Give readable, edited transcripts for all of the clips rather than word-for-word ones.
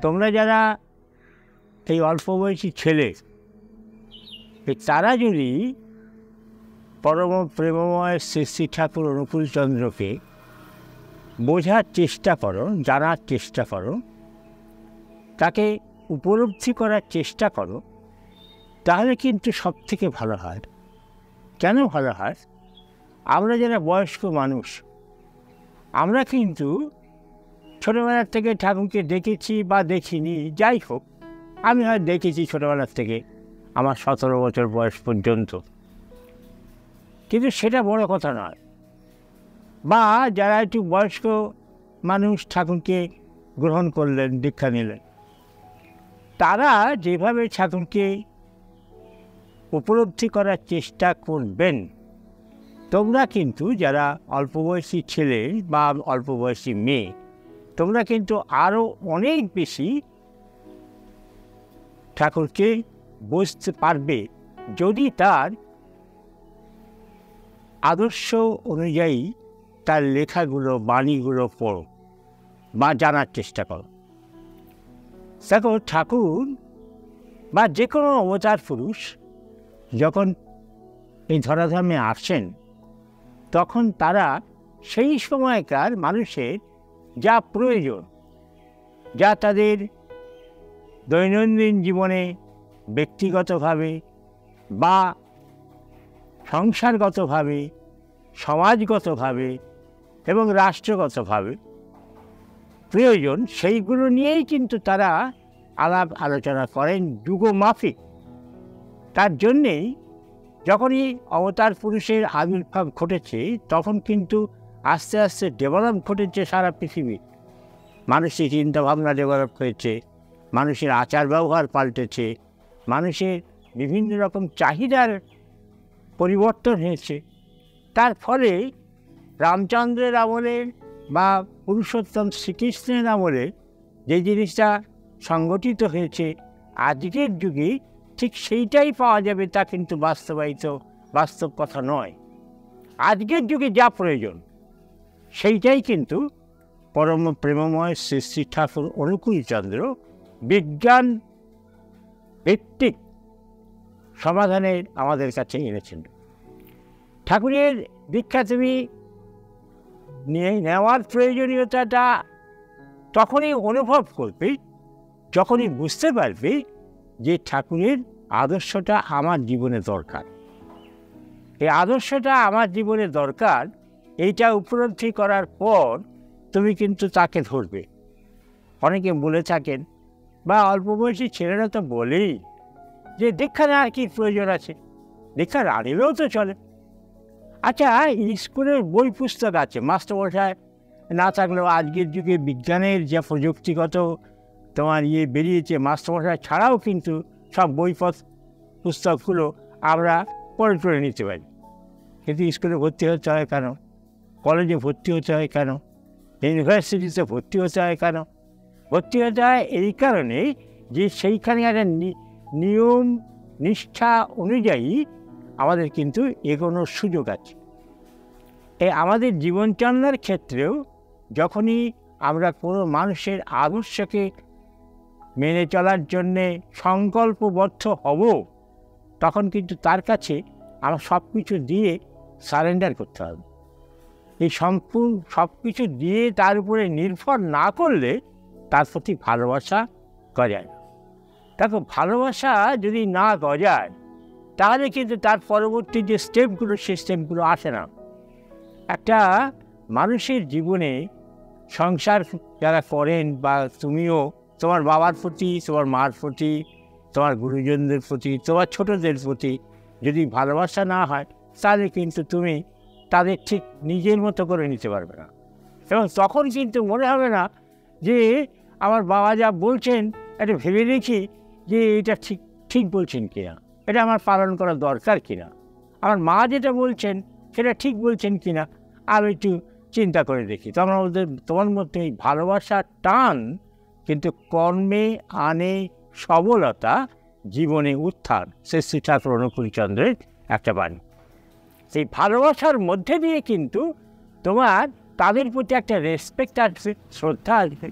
তোমরা যারা এই অল্প বয়সী ছেলে, তারা যদি পরম প্রেমময় শ্রী শ্রী ঠাকুর অনুকূলচন্দ্রকে বোঝার চেষ্টা করো, জানার চেষ্টা করো, তাকে উপলব্ধি করার চেষ্টা করো, তাহলে কিন্তু সব থেকে ভালো হয়। কেন ভালো হয়? আমরা যারা বয়স্ক মানুষ, আমরা কিন্তু ছোটোবেলার থেকে ঠাকুরকে দেখেছি বা দেখিনি, যাই হোক, আমি হয় দেখেছি ছোটোবেলার থেকে আমার 17 বছর বয়স পর্যন্ত, কিন্তু সেটা বড় কথা নয়। বা যারা একটু বয়স্ক মানুষ ঠাকুরকে গ্রহণ করলেন, দীক্ষা নিলেন, তারা যেভাবে ঠাকুরকে উপলব্ধি করার চেষ্টা করবেন, তোমরা কিন্তু যারা অল্প বয়সী ছেলে বা অল্প বয়সী মেয়ে, তোমরা কিন্তু আরও অনেক বেশি ঠাকুরকে বুঝতে পারবে যদি তার আদর্শ অনুযায়ী তার লেখাগুলো, বাণীগুলো পড়ো বা জানার চেষ্টা করো। দেখো, ঠাকুর বা যে কোনো অবতার পুরুষ যখন এই ধরাধামে আসেন, তখন তারা সেই সময়কার মানুষের যা প্রয়োজন, যা তাদের দৈনন্দিন জীবনে ব্যক্তিগতভাবে বা সংসারগতভাবে, সমাজগতভাবে এবং রাষ্ট্রগতভাবে প্রয়োজন, সেইগুলো নিয়েই কিন্তু তারা আলাপ আলোচনা করেন যুগমাফিক। তার জন্যেই যখনই অবতার পুরুষের আবির্ভাব ঘটেছে, তখন কিন্তু আস্তে আস্তে ডেভেলপ ঘটেছে সারা পৃথিবী। মানুষের চিন্তাভাবনা ডেভেলপ হয়েছে, মানুষের আচার ব্যবহার পাল্টেছে, মানুষের বিভিন্ন রকম চাহিদার পরিবর্তন হয়েছে। তার ফলে রামচন্দ্রের আমলে বা পুরুষোত্তম শ্রীকৃষ্ণের আমলে যে জিনিসটা সংগঠিত হয়েছে, আজকের যুগে ঠিক সেইটাই পাওয়া যাবে, তা কিন্তু বাস্তব কথা নয়। আজকের যুগে যা প্রয়োজন সেইটাই কিন্তু পরম প্রেমময় শ্রী শ্রী ঠাকুর অনুকূলচন্দ্র বিজ্ঞান ভিত্তিক সমাধানের আমাদের কাছে এনেছেন। ঠাকুরের দীক্ষা তুমি নেওয়ার প্রয়োজনীয়তাটা তখনই অনুভব করবে যখনই বুঝতে পারবে যে ঠাকুরের আদর্শটা আমার জীবনে দরকার। এই আদর্শটা আমার জীবনে দরকার, এইটা উপলব্ধি করার পর তুমি কিন্তু তাকে ধরবে। অনেকে বলে থাকেন, বা অল্প বয়সী ছেলেরা তো বলেই যে দীক্ষা নেওয়ার কি প্রয়োজন আছে, দীক্ষা না নিলেও তো চলে। আচ্ছা, স্কুলের বই পুস্তক আছে, মাস্টারমশাই না থাকলেও আজকের যুগে বিজ্ঞানের যে প্রযুক্তিগত তোমার বেরিয়েছে, মাস্টারমশাই ছাড়াও কিন্তু সব পুস্তকগুলো আমরা পড়ে নিতে পারি। কিন্তু স্কুলে ভর্তি হতে হয় কেন? কলেজে ভর্তি হতে হয় কেন? ইউনিভার্সিটিতে ভর্তি হতে হয় কেন? ভর্তি হতে হয় এই কারণে যে সেইখানে একটা নিয়ম নিষ্ঠা অনুযায়ী আমাদের কিন্তু এগোনোর সুযোগ আছে। আমাদের জীবনচন্দ্রের ক্ষেত্রেও যখনই আমরা কোনো মানুষের আদর্শকে মেনে চলার জন্যে সংকল্পবদ্ধ হব, তখন কিন্তু তার কাছে আমরা সব কিছু দিয়ে সারেন্ডার করতে হবে। এই সম্পূর্ণ সব কিছু দিয়ে তার উপরে নির্ভর না করলে তার প্রতি ভালোবাসা গজায় না। দেখো, ভালোবাসা যদি না গজায়, তাহলে কিন্তু তার পরবর্তী যে স্টেপগুলো, সেই স্টেপগুলো আসে না। একটা মানুষের জীবনে সংসার যারা করেন, বা তুমিও তোমার বাবার প্রতি, তোমার মার প্রতি, তোমার গুরুজনদের প্রতি, তোমার ছোটদের প্রতি যদি ভালোবাসা না হয়, তাহলে কিন্তু তুমি তাদের ঠিক নিজের মতো করে নিতে পারবে না। এবং তখন কিন্তু মনে হবে না যে আমার বাবা যা বলছেন এটা ভেবে দেখি যে এটা ঠিক বলছেন কিনা, এটা আমার পালন করা দরকার কিনা, আমার মা যেটা বলছেন সেটা ঠিক বলছেন কিনা, আর একটু চিন্তা করে দেখি। তোমার মধ্যে এই ভালোবাসার টান কিন্তু কর্মে আনে সবলতা, জীবনে উত্থান। শ্রী ঠাকুর অনুকূলচন্দ্রের একটা বাণী। সেই ভালোবাসার মধ্যে দিয়ে কিন্তু তোমার তাদের প্রতি একটা রেসপেক্ট আসবে, শ্রদ্ধা আসবে।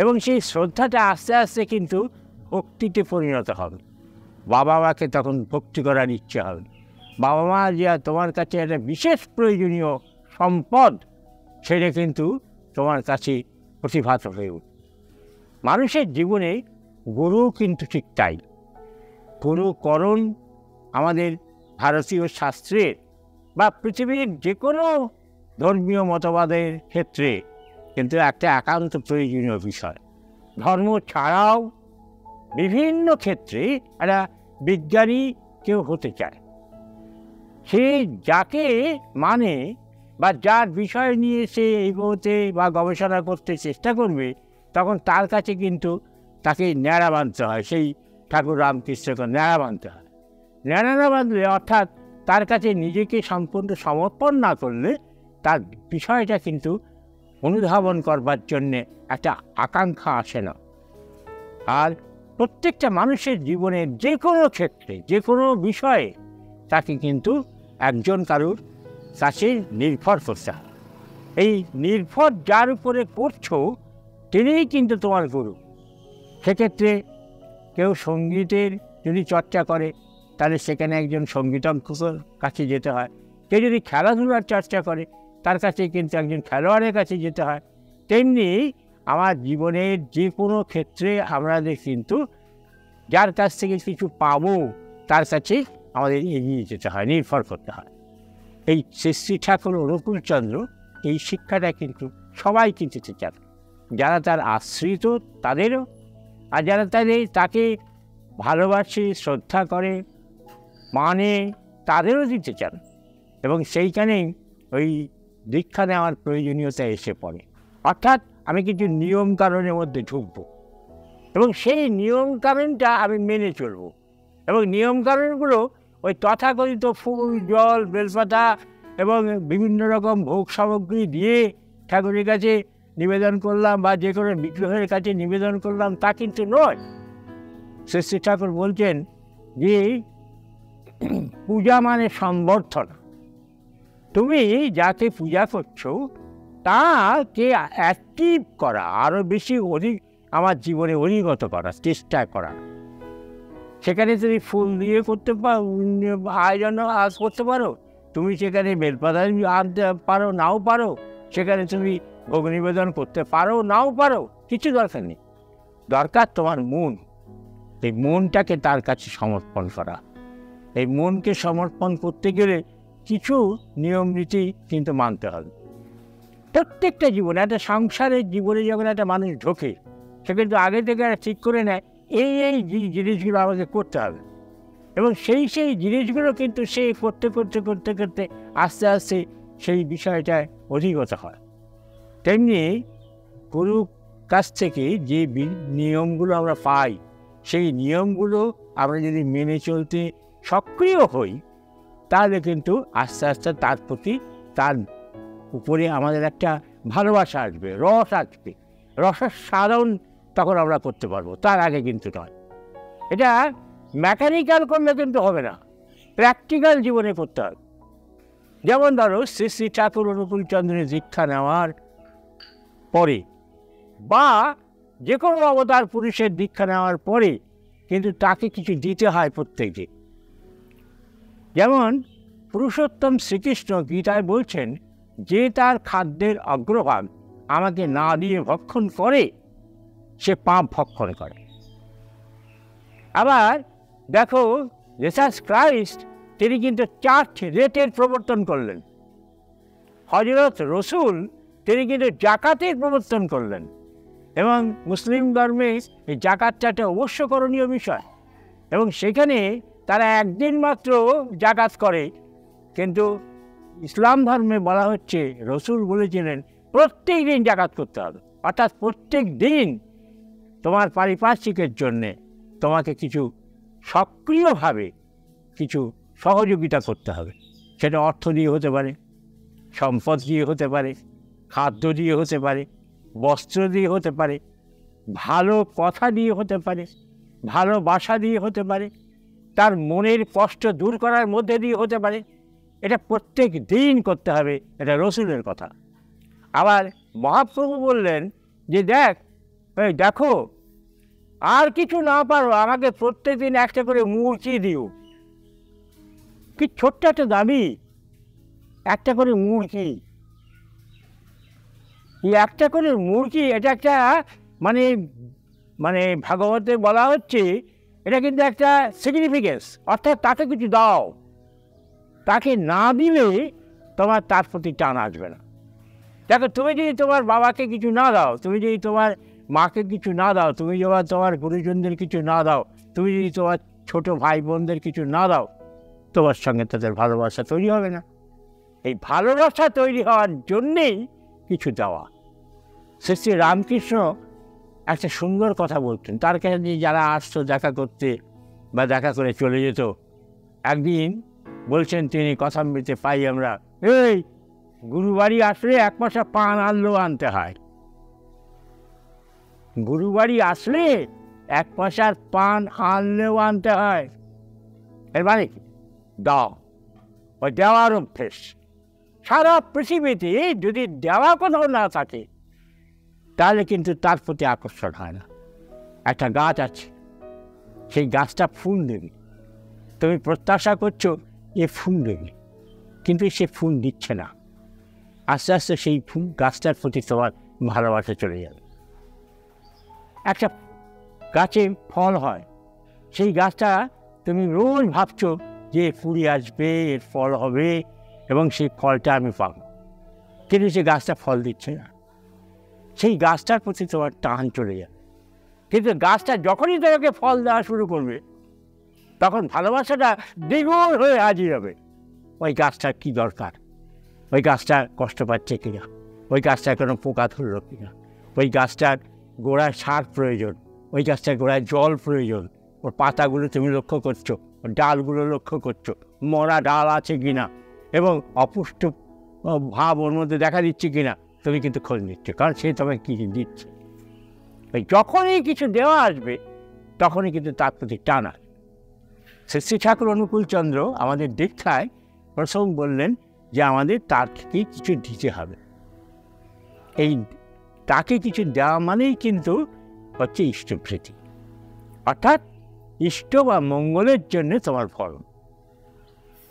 এবং সেই শ্রদ্ধাটা আস্তে আস্তে কিন্তু ভক্তিতে পরিণত হবে। বাবা মাকে তখন ভক্তি করার ইচ্ছে হবে। বাবা মা যে তোমার কাছে একটা বিশেষ প্রয়োজনীয় সম্পদ, সেটা কিন্তু তোমার কাছে প্রতিভাত হয়ে উঠবে। মানুষের জীবনে গুরু কিন্তু ঠিক তাই। গুরুকরণ আমাদের ভারতীয় শাস্ত্রের বা পৃথিবীর যে কোনো ধর্মীয় মতবাদের ক্ষেত্রে কিন্তু একটা একান্ত প্রয়োজনীয় বিষয়। ধর্ম ছাড়াও বিভিন্ন ক্ষেত্রে একটা বিজ্ঞানী কেউ হতে চায়, সে যাকে মানে বা যার বিষয় নিয়ে সে এগোতে বা গবেষণা করতে চেষ্টা করবে, তখন তার কাছে কিন্তু তাকে ন্যাড়া বাঁধতে হয়। সেই ঠাকুর রামকৃষ্ণকে ন্যাড়া বাঁধতে হয়। ন্যাড়া না বাঁধলে, অর্থাৎ তার কাছে নিজেকে সম্পূর্ণ সমর্পণ না করলে তার বিষয়টা কিন্তু অনুধাবন করবার জন্যে একটা আকাঙ্ক্ষা আসে না। আর প্রত্যেকটা মানুষের জীবনের যে কোনো ক্ষেত্রে, যে কোনো বিষয়ে তাকে কিন্তু একজন কারুর কাছে নির্ভর করতে হয়। এই নির্ভর যার উপরে করছো, তিনিই কিন্তু তোমার গুরু। সেক্ষেত্রে কেউ সঙ্গীতের যদি চর্চা করে, তাহলে সেখানে একজন সঙ্গীতজ্ঞর কাছে যেতে হয়। কেউ যদি খেলাধুলার চর্চা করে, তার কাছে কিন্তু একজন খেলোয়াড়ের কাছে যেতে হয়। তেমনি আমার জীবনের যে কোনো ক্ষেত্রে আমাদের কিন্তু যার কাছ থেকে কিছু পাবো, তার কাছে আমাদের এগিয়ে যেতে হয়, নির্ভর করতে হয়। এই শ্রী ঠাকুর অনুকূলচন্দ্র এই শিক্ষাটা কিন্তু সবাই কিন্তু চান, যারা তার আশ্রিত তাদেরও, আর যারা তাকে ভালোবাসে, শ্রদ্ধা করে, মানে তাদেরও দিতে চান। এবং সেইখানেই ওই দীক্ষা নেওয়ার প্রয়োজনীয়তা এসে পড়ে। অর্থাৎ আমি কিছু নিয়ম কারণের মধ্যে ঢুকবো এবং সেই নিয়ম কারণটা আমি মেনে চলবো। এবং নিয়ম কারণগুলো ওই তথাকথিত ফুল, জল, বেলপাতা এবং বিভিন্ন রকম ভোগ সামগ্রী দিয়ে ঠাকুরের কাছে নিবেদন করলাম বা যে কোনো বিগ্রহের কাছে নিবেদন করলাম, তা কিন্তু নয়। শ্রী ঠাকুর বলছেন যে পূজা মানে সম্বর্ধন। তুমি যাকে পূজা করছো তাকে অ্যাক্টিভ করা, আরও বেশি অধিক আমার জীবনে অধিগত করা, চেষ্টা করা। সেখানে তুমি ফুল দিয়ে করতে পারো, আয়োজন করতে পারো, তুমি সেখানে বেলপাতা আনতে পারো, নাও পারো, সেখানে তুমি ভোগ নিবেদন করতে পারো, নাও পারো, কিছু দরকার নেই। দরকার তোমার মন। এই মনটাকে তার কাছে সমর্পণ করা। এই মনকে সমর্পণ করতে গেলে কিছু নিয়ম নীতি কিন্তু মানতে হবে। প্রত্যেকটা জীবনে, একটা সংসারের জীবনে যখন একটা মানুষ ঢোকে, সে কিন্তু আগে থেকে ঠিক করে নেয় এই জিনিসগুলো আমাকে করতে হবে, এবং সেই জিনিসগুলো কিন্তু সে করতে করতে করতে করতে আস্তে আস্তে সেই বিষয়টায় অধিগত হয়। তেমনি গুরুর কাছ থেকে যে নিয়মগুলো আমরা পাই, সেই নিয়মগুলো আমরা যদি মেনে চলতে সক্রিয় হই, তাহলে কিন্তু আস্তে আস্তে তার প্রতি, তার উপরে আমাদের একটা ভালোবাসা আসবে, রস আসবে। রসের সাধন তখন আমরা করতে পারবো, তার আগে কিন্তু নয়। এটা মেকানিক্যাল করলে কিন্তু হবে না, প্র্যাকটিক্যাল জীবনে করতে হবে। যেমন ধরো শ্রী ঠাকুর অনুকূলচন্দ্রের দীক্ষা নেওয়ার পরে বা যে কোনো অবতার পুরুষের দীক্ষা নেওয়ার পরে কিন্তু তাকে কিছু দিতে হয় প্রত্যেককে। যেমন পুরুষোত্তম শ্রীকৃষ্ণ গীতায় বলছেন যে তার খাদ্যের অগ্রভাগ আমাকে না দিয়ে ভক্ষণ করে, সে পাপ ভক্ষণ করে। আবার দেখো জিসাস ক্রাইস্ট, তিনি কিন্তু 4 রেটের প্রবর্তন করলেন। হযরত রসুল, তিনি কিন্তু জাকাতের প্রবর্তন করলেন। এবং মুসলিম ধর্মে এই জাকাতটা একটা অবশ্য করণীয় বিষয়, এবং সেখানে তারা একদিন মাত্র জাকাত করে। কিন্তু ইসলাম ধর্মে বলা হচ্ছে, রসুল বলেছিলেন প্রত্যেক দিন জাকাত করতে হবে। অর্থাৎ প্রত্যেক দিন তোমার পারিপার্শ্বিকের জন্যে তোমাকে কিছু সক্রিয়ভাবে কিছু সহযোগিতা করতে হবে। সেটা অর্থ দিয়ে হতে পারে, সম্পদ দিয়ে হতে পারে, খাদ্য দিয়ে হতে পারে, বস্ত্র দিয়ে হতে পারে, ভালো কথা দিয়ে হতে পারে, ভালোবাসা দিয়ে হতে পারে, তার মনের কষ্ট দূর করার মধ্যে দিয়ে হতে পারে। এটা প্রত্যেক দিন করতে হবে, এটা রসুলের কথা। আবার মহাপ্রভু বললেন যে দেখ, এই দেখো, আর কিছু না পারো, আমাকে প্রত্যেকদিন একটা করে মুরগি দিও। কি ছোট্ট একটা দাবি, একটা করে মুরগি। এই একটা করে মুরগি, এটা একটা মানে মানে ভাগবতে বলা হচ্ছে, এটা কিন্তু একটা সিগনিফিকেন্স, অর্থাৎ তাকে কিছু দাও। তাকে না দিলে তোমার তার প্রতি টান আসবে না। দেখো, তুমি যদি তোমার বাবাকে কিছু না দাও, তুমি যদি তোমার মাকে কিছু না দাও, তুমি যদি তোমার গুরুজনদের কিছু না দাও, তুমি যদি তোমার ছোট ভাই বোনদের কিছু না দাও, তোমার সঙ্গে তাদের ভালোবাসা তৈরি হবে না। এই ভালোবাসা তৈরি হওয়ার জন্যেই কিছু দেওয়া। শ্রী রামকৃষ্ণ একটা সুন্দর কথা বলতেন। তার কাছে যারা আসতো দেখা করতে বা দেখা করে চলে যেত, একদিন বলছেন তিনি, কথামৃতে পাই আমরা, এই গুরুবাড়ি আসলে 1 পয়সা পান আনলেও আনতে হয়। গুরুবাড়ি আসলে 1 পয়সার পান আনলেও আনতে হয়। এর মানে কি? দাও। ওই দেওয়ার অভ্যেস। সারা পৃথিবীতে যদি দেওয়া কোথাও না থাকে, তাহলে কিন্তু তার প্রতি আকর্ষণ হয় না। একটা গাছ আছে, সেই গাছটা ফুল দেবে, তুমি প্রত্যাশা করছো যে ফুল দেবে, কিন্তু সে ফুল দিচ্ছে না। আস্তে আস্তে সেই ফুল গাছটার প্রতি তোমার ভালোবাসা চলে যাবে। একটা গাছে ফল হয়, সেই গাছটা তুমি রোজ ভাবছো যে ফুল আসবে, এর ফল হবে এবং সেই ফলটা আমি পাবো, কিন্তু সে গাছটা ফল দিচ্ছে না। সেই গাছটার প্রতি তোমার টান চলে যাবে। কিন্তু গাছটা যখনই তোমাকে ফল দেওয়া শুরু করবে, তখন ভালোবাসাটা দ্বিগুণ হয়ে হাজির হবে। ওই গাছটার কী দরকার, ওই গাছটা কষ্ট পাচ্ছে কিনা, ওই গাছটার কোনো পোকা ধরল কিনা, ওই গাছটার গোড়ায় সার প্রয়োজন, ওই গাছটার গোড়ায় জল প্রয়োজন, ওর পাতাগুলো তুমি লক্ষ্য করছো, ওর ডালগুলো লক্ষ্য করছো, মরা ডাল আছে কিনা এবং অপুষ্ট ভাব ওর মধ্যে দেখা দিচ্ছে কিনা, তুমি কিন্তু খোঁজ নিচ্ছ, কারণ সে তোমাকে কী দিচ্ছে। ওই যখনই কিছু দেওয়া আসবে, তখনই কিন্তু তার প্রতি টান আসবে। শ্রী ঠাকুর অনুকূলচন্দ্র আমাদের দীক্ষায় প্রথম বললেন যে আমাদের তার থেকে কিছু দিতে হবে। এই তাকে কিছু দেওয়া মানেই কিন্তু হচ্ছে ইষ্টপ্রীতি, অর্থাৎ ইষ্ট বা মঙ্গলের জন্য তোমার ফল।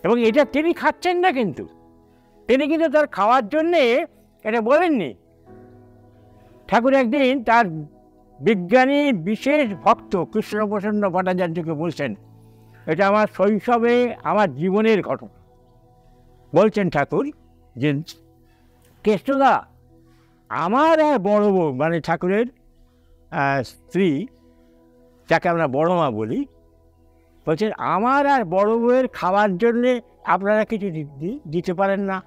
এবং এটা তিনি খাচ্ছেন না, কিন্তু তিনি কিন্তু তার খাওয়ার জন্যে এটা বলেননি। ঠাকুর একদিন তার বিজ্ঞানী বিশেষ ভক্ত কৃষ্ণপ্রসন্ন ভট্টাচার্যকে বলছেন, এটা আমার শৈশবে আমার জীবনের ঘটনা। বলছেন ঠাকুর যে, কেষ্টদা, আমার আর বড় বউ, মানে ঠাকুরের স্ত্রী, যাকে আমরা বড় মা বলি, বলছেন আমার আর বড় বউয়ের খাওয়ার জন্যে আপনারা কিছু দিতে পারেন না।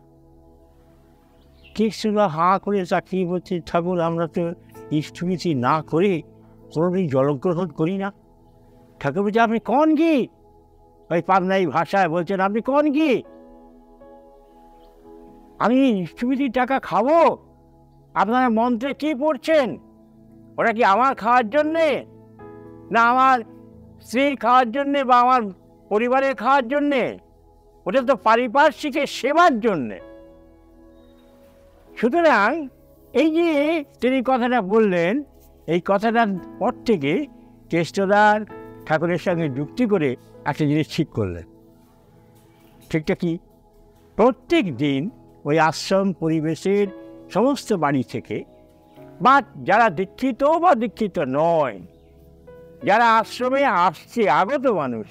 কেষ্টদা হাঁ করে চাকরি বলছে, ঠাকুর আমরা তো ইষ্টভীতি না করে কোনোদিন জলগ্রহণ করি না। ঠাকুর বলছে, আপনি কন কি? ওই পাবনাই ভাষায় বলছেন, আপনি কন কি? আমি ইষ্টভীতির টাকা খাবো? আপনারা মন্ত্রে কি পড়ছেন? ওটা কি আমার খাওয়ার জন্যে, না আমার স্ত্রীর খাওয়ার জন্যে বা আমার পরিবারের খাওয়ার জন্যে? ওটা তো পারিপার্শ্বিকের সেবার জন্যে। সুতরাং এই যে তিনি কথাটা বললেন, এই কথাটার পর থেকে কেষ্টদার ঠাকুরের সঙ্গে যুক্তি করে একটা জিনিস ঠিক করলেন। ঠিকটা কি? প্রত্যেক দিন ওই আশ্রম পরিবেশের সমস্ত বাড়ি থেকে, বা যারা দীক্ষিত বা দীক্ষিত নয়, যারা আশ্রমে আসছে আগত মানুষ,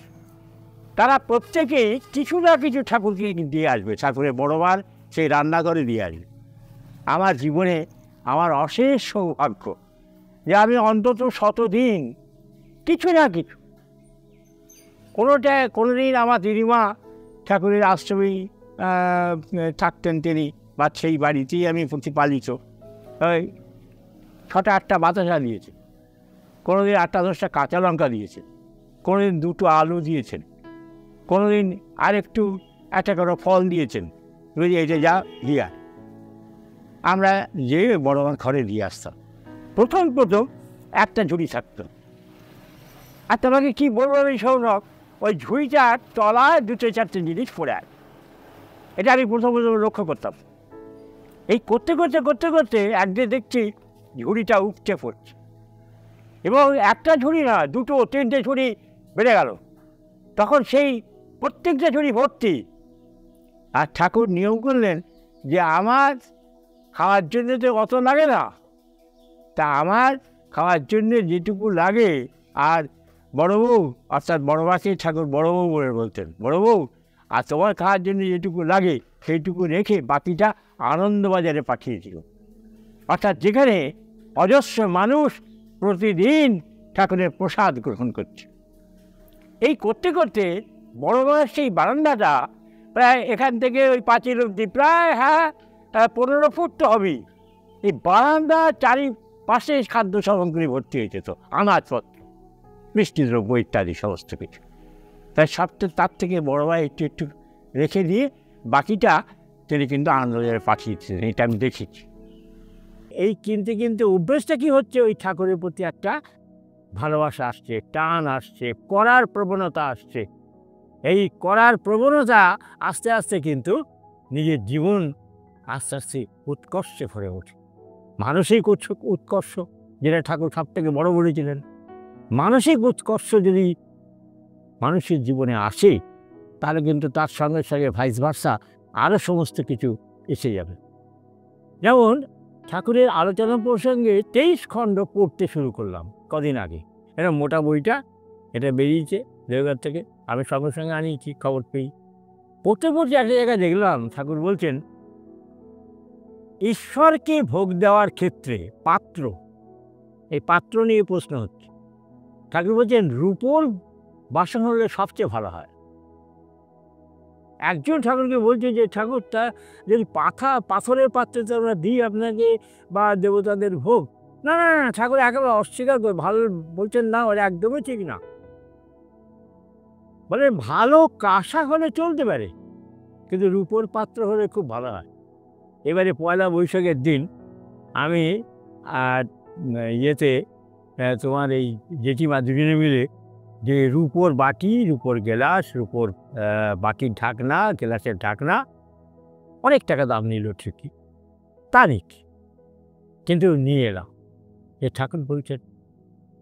তারা প্রত্যেকেই কিছু না কিছু ঠাকুরকে দিয়ে আসবে। ঠাকুরের বড়বার সেই রান্নাঘরে দিয়ে আসবে। আমার জীবনে আমার অশেষ সৌভাগ্য যে আমি অন্তত 100 দিন কিছু না কিছু, কোনোদিন আমার দিদিমা ঠাকুরের আশ্রমেই থাকতেন তিনি, বা সেই বাড়িতেই আমি প্রতিপালিত। ওই 6টা-8টা বাতাসা দিয়েছে, কোনোদিন 8টা-10টা কাঁচা লঙ্কা দিয়েছে, কোনোদিন 2টো আলু দিয়েছেন, কোনোদিন আরেকটু একটা করে ফল দিয়েছেন, বুঝলি এটা যা দিয়া। আমরা যে বড় আমার ঘরে দিয়ে আসতাম, প্রথম একটা ঝুড়ি থাকতো। আর তোমাকে কী বলবো আমি সৌনক, ওই ঝুড়িটার তলায় 2-4টে জিনিস পড়ে আছে। এটা আমি প্রথম লক্ষ্য করতাম। এই করতে করতে একদিন দেখছি ঝুড়িটা উপচে পড়ছে। এবং একটা ঝুড়ি না, দুটো তিনটে ঝুড়ি বেড়ে গেল। তখন সেই প্রত্যেকটা ঝুড়ি ভর্তি। আর ঠাকুর নিয়ম করলেন যে আমার খাওয়ার জন্য তো অত লাগে না, তা আমার খাওয়ার জন্যে যেটুকু লাগে, আর বড় বউ অর্থাৎ বড় মাকে ঠাকুর বড় বউ বলে বলতেন, বড় বউ আর তোমার খাওয়ার জন্য যেটুকু লাগে সেইটুকু রেখে বাকিটা আনন্দবাজারে পাঠিয়ে দিল। অর্থাৎ যেখানে অজস্র মানুষ প্রতিদিন ঠাকুরের প্রসাদ গ্রহণ করছে। এই করতে করতে বড় বয়স সেই বারান্দাটা প্রায় এখান থেকে ওই পাঁচিল অবধি প্রায় 15 ফুট তো হবেই। এই বারান্দা চারিপাশে খাদ্য সামগ্রী ভর্তি হয়ে যেত, আনাজপত্র, মিষ্টি দ্রব্য ইত্যাদি সমস্ত কিছু। তাই তার থেকে বড় ভাই একটু একটু রেখে দিয়ে বাকিটা তিনি কিন্তু আনন্দবাজারে পাঠিয়ে দিচ্ছেন। এটা আমি দেখেছি। এই কিনতে কিনতে অভ্যেসটা কী হচ্ছে, ওই ঠাকুরের প্রতি একটা ভালোবাসা আসছে, টান আসছে, করার প্রবণতা আসছে। এই করার প্রবণতা আস্তে আস্তে কিন্তু নিজের জীবন আস্তে আস্তে উৎকর্ষে ভরে ওঠে। মানসিক উৎকর্ষ, যেটা ঠাকুর সব থেকে বড় বলেছিলেন, মানসিক উৎকর্ষ যদি মানুষের জীবনে আসে তাহলে কিন্তু তার সঙ্গে সঙ্গে ভাইস ভার্সা আরও সমস্ত কিছু এসে যাবে। যেমন ঠাকুরের আলোচনা প্রসঙ্গে 23 খণ্ড পড়তে শুরু করলাম কদিন আগে। এটা মোটা বইটা, এটা বেরিয়েছে দেওঘর থেকে, আমি সঙ্গে সঙ্গে আনিয়েছি খবর পেয়ে। পড়তে পড়তে একটা জায়গায় দেখলাম ঠাকুর বলছেন ঈশ্বরকে ভোগ দেওয়ার ক্ষেত্রে পাত্র, এই পাত্র নিয়ে প্রশ্ন হচ্ছে। ঠাকুর বলছেন রূপোর বাসন হলে সবচেয়ে ভালো হয়। একজন ঠাকুরকে বলছে যে ঠাকুর, তা যদি পাথরের পাত্রে তো আমরা দিই আপনাকে বা দেবতাদের ভোগ, না না না, ঠাকুর একেবারে অস্বীকার করে, ভালো বলছেন না, ওরা একদমই ঠিক না। বলে ভালো কাঁসা হলে চলতে পারে, কিন্তু রূপোর পাত্র হলে খুব ভালো হয়। এবারে পয়লা বৈশাখের দিন আমি তোমার এই জেঠিমা দুজনে মিলে যে রূপোর বাটি, রূপোর গ্লাস, রূপোর বাটির ঢাকনা, গ্লাসের ঢাকনা, অনেক টাকা দাম নিল ঠিকই, তা নিক, কিন্তু নিয়ে এলাম। যে ঠাকুর বলছেন,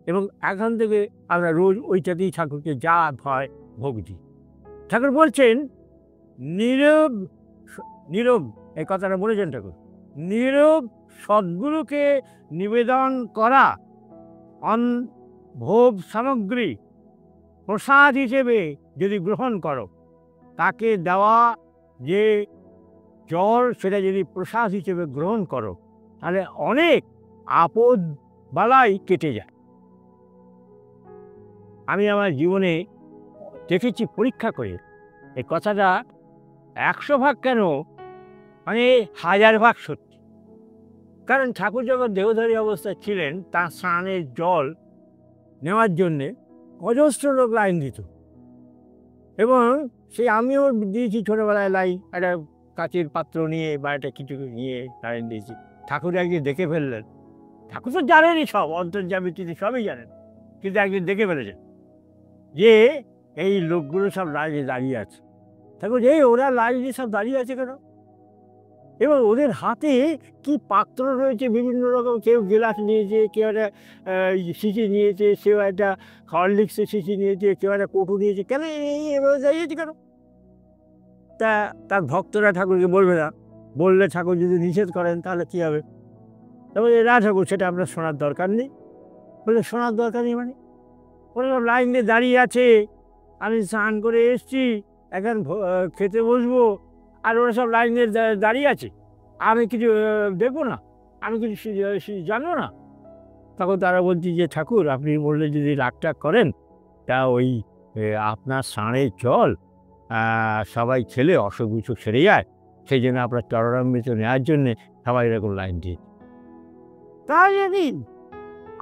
এবং এখন থেকে আমরা রোজ ওইটাতেই ঠাকুরকে যা হয় ভোগ দিই। ঠাকুর বলছেন নীরব, নীরব, এই কথাটা বলেছেন ঠাকুর, নীরব সদ্গুরুকে নিবেদন করা ভোগ সামগ্রী প্রসাদ হিসেবে যদি গ্রহণ করো, তাকে দেওয়া যে জল সেটা যদি প্রসাদ হিসেবে গ্রহণ করো, তাহলে অনেক আপদ বালাই কেটে যায়। আমি আমার জীবনে দেখেছি পরীক্ষা করে, এই কথাটা 100 ভাগ কেন, মানে 1000 ভাগ সত্যি। কারণ ঠাকুর যখন দেহধারী অবস্থায় ছিলেন, তার স্নানের জল নেওয়ার জন্যে অজস্র লোক লাইন দিত, এবং সেই আমিও দিয়েছি ছোটোবেলায় লাইন, একটা কাচের পাত্র নিয়ে বা একটা কিছু নিয়ে লাইন দিয়েছি। ঠাকুর একদিন দেখে ফেললেন, ঠাকুর তো জানেনই সব, অন্তর্যামী তিনি সবই জানেন, কিন্তু একদিন দেখে ফেলেছেন যে এই লোকগুলো সব লাইনে দাঁড়িয়ে আছে। ঠাকুর এই ওরা লাইনে সব দাঁড়িয়ে আছে কেন, এবং ওদের হাতে কি পাত্র রয়েছে বিভিন্ন রকম, কেউ গ্লাস নিয়েছে, কেউ একটা শিশি নিয়েছে, কেউ একটা হরলিক্সের শিশি নিয়েছে, কেউ একটা কটু নিয়েছে, কেন এভাবে দাঁড়িয়েছে কেন? তা তার ভক্তরা ঠাকুরকে বলবে না, বললে ঠাকুর যদি নিষেধ করেন তাহলে কী হবে? তারপরে না ঠাকুর, সেটা আপনার শোনার দরকার নেই। বলে শোনার দরকার নেই মানে? ওরা সব লাইন দিয়ে দাঁড়িয়ে আছে, আমি স্নান করে এসছি, এখন খেতে বসবো, আর ওরা সব লাইন দিয়ে দাঁড়িয়ে আছে, আমি কিছু দেখবো না, আমি কিছু জানবো না? তখন তারা বলছি যে ঠাকুর, আপনি বললে যদি রাগটাগ করেন, তা ওই আপনার স্নানের জল সবাই খেলে অসুখ বিসুখ সেরে যায়, সেই জন্য আপনার চরণামৃত নেওয়ার জন্যে সবাই এরকম লাইন দিয়ে। তাই জানি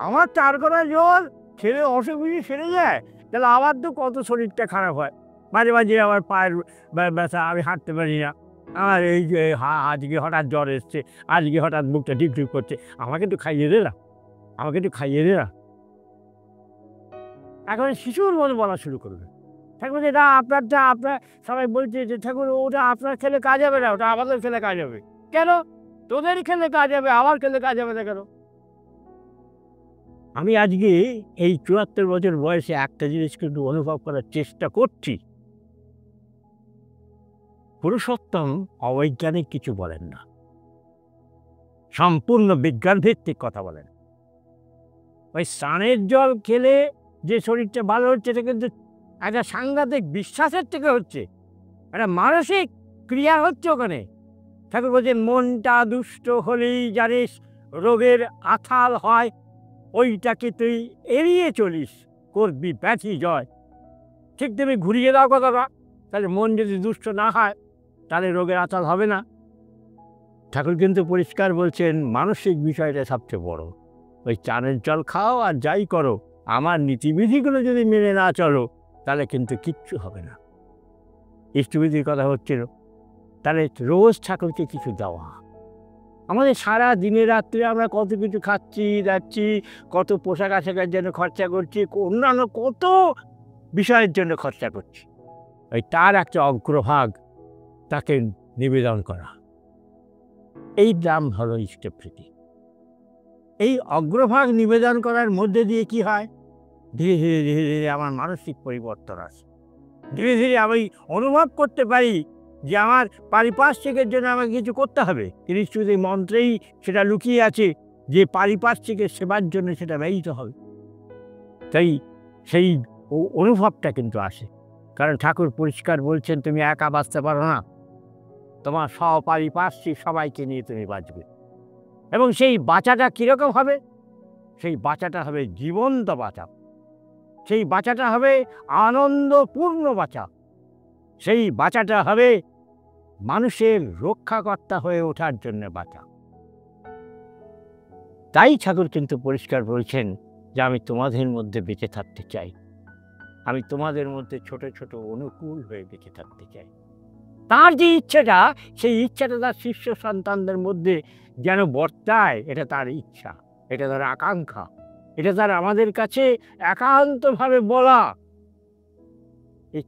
আমার 4 কড়া জল খেলে অসুখ বিসুখ সেরে যায়, তাহলে আমার তো কত শরীরটা খারাপ হয়, মাঝে মাঝে আমার পায়ের ব্যথা, আমি হাঁটতে পারি না, আমার এই যে আজকে হঠাৎ জ্বর এসছে, আজকে হঠাৎ মুখটা ঢিপ ঢিপ করছে, আমাকে একটু খাইয়ে দে না, আমাকে একটু খাইয়ে দে না। এখন শিশুর মতো বলা শুরু করবে। ঠাকুর বলছে না, আপনারটা আপনার, সবাই বলছে যে ঠাকুর ওটা আপনার খেলে কাজ হবে না, ওটা আমাদের খেলে কাজ হবে। কেন? তোদের খেলে কাজ হবে, আমার খেলে কাজ হবে না কেন? আমি আজকে এই ৭৪ বছর বয়সে একটা জিনিস কিন্তু অনুভব করার চেষ্টা করছি, পুরুষোত্তম অবৈজ্ঞানিক কিছু বলেন না, সম্পূর্ণ বিজ্ঞানভিত্তিক কথা বলেন। ওই স্নানের জল খেলে যে শরীরটা ভালো হচ্ছে, এটা কিন্তু একটা সাংঘাতিক বিশ্বাসের থেকে হচ্ছে, একটা মানসিক ক্রিয়া হচ্ছে ওখানে। ঠাকুর বলছেন, মনটা দুষ্ট হলেই জানিস রোগের আথাল হয়, ওইটাকে তুই এড়িয়ে চলিস, করবি ব্যাধি জয়। ঠিক তুমি ঘুরিয়ে দাও কথাটা, তাহলে মন যদি দুষ্ট না হয় তাহলে রোগের আতাল হবে না। ঠাকুর কিন্তু পরিষ্কার বলছেন, মানসিক বিষয়টা সবচেয়ে বড়। ওই চানের জল খাও আর যাই করো, আমার নীতিবিধিগুলো যদি মেনে না চলো তাহলে কিন্তু কিচ্ছু হবে না। ইষ্টবিধির কথা হচ্ছিল, তাহলে রোজ ঠাকুরকে কিছু দেওয়া। আমাদের সারা দিনে রাত্রে আমরা কত কিছু খাচ্ছি যাচ্ছি, কত পোশাক আশাকের জন্য খরচা করছি, অন্যান্য কত বিষয়ের জন্য খরচা করছি। ওই তার একটা অগ্রভাগ তাকে নিবেদন করা, এই নাম হলো ইষ্টপ্রীতি। এই অগ্রভাগ নিবেদন করার মধ্যে দিয়ে কি হয়, ধীরে ধীরে ধীরে ধীরে আমার মানসিক পরিবর্তন আসে। ধীরে ধীরে আমি অনুভব করতে পারি যে আমার পারিপার্শ্বিকের জন্য আমাকে কিছু করতে হবে। ইষ্টপ্রীতি মন্ত্রেই সেটা লুকিয়ে আছে যে পারিপার্শ্বিকের সেবার জন্য সেটা ব্যয়িত হবে। তাই সেই অনুভবটা কিন্তু আসে, কারণ ঠাকুর পরিষ্কার বলছেন, তুমি একা বাঁচতে পারো না, তোমার সপারিপার্শ্বিক সবাইকে নিয়ে তুমি বাঁচবে। এবং সেই বাঁচাটা কীরকম হবে? সেই বাঁচাটা হবে জীবন্ত বাঁচা, সেই বাঁচাটা হবে আনন্দপূর্ণ বাঁচা, সেই বাঁচাটা হবে মানুষের রক্ষাকর্তা হয়ে ওঠার জন্য বাঁচা। তাই ঠাকুর কিন্তু পরিষ্কার বলছেন যে আমি তোমাদের মধ্যে বেঁচে থাকতে চাই, আমি তোমাদের মধ্যে ছোট ছোট অনুকূল হয়ে বেঁচে থাকতে চাই। তার যে ইচ্ছেটা, সেই ইচ্ছাটা তার শিষ্য সন্তানদের মধ্যে যেন বর্তায়, এটা তার ইচ্ছা, এটা তার আকাঙ্ক্ষা, এটা তার আমাদের কাছে একান্তভাবে বলা।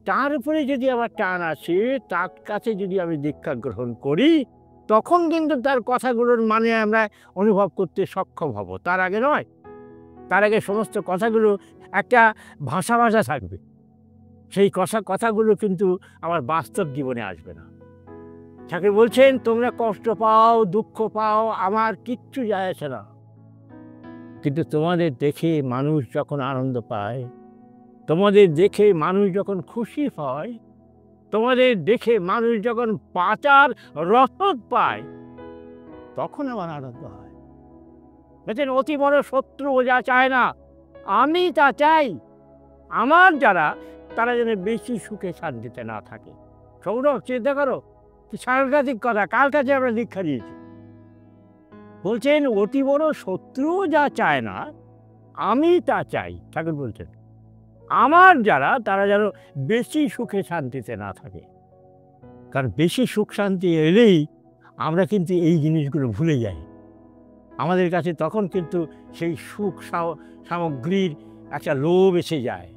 তার উপরে যদি আমার টান আসে, তার কাছে যদি আমি দীক্ষা গ্রহণ করি, তখন কিন্তু তার কথাগুলোর মানে আমরা অনুভব করতে সক্ষম হব। তার আগে নয়। তার আগে সমস্ত কথাগুলো একটা ভাষা ভাষা থাকবে, সেই কথাগুলো কিন্তু আমার বাস্তব জীবনে আসবে না। ঠাকুর বলছেন, তোমরা কষ্ট পাও, দুঃখ পাও, আমার কিচ্ছু যায় আসে না, কিন্তু তোমাদের দেখে মানুষ যখন আনন্দ পায়, তোমাদের দেখে মানুষ যখন খুশি হয়, তোমাদের দেখে মানুষ যখন বাঁচার রসদ পায়, তখন আমার আনন্দ হয়। বলছেন, অতি বড় শত্রু যা চায় না, আমি তা চাই, আমার যারা তারা যেন বেশি সুখে শান্তিতে না থাকে। সৌরভ, চিন্তা করো, সাংঘাতিক কথা, কার কাছে আমরা দীক্ষা দিয়েছি। বলছেন, অতি বড় শত্রু যা চায় না, আমি তা চাই। ঠাকুর বলছেন, আমার যারা তারা যেন বেশি সুখে শান্তিতে না থাকে। কারণ বেশি সুখ শান্তি এলেই আমরা কিন্তু এই জিনিসগুলো ভুলে যাই। আমাদের কাছে তখন কিন্তু সেই সুখ সামগ্রীর একটা লোভ এসে যায়,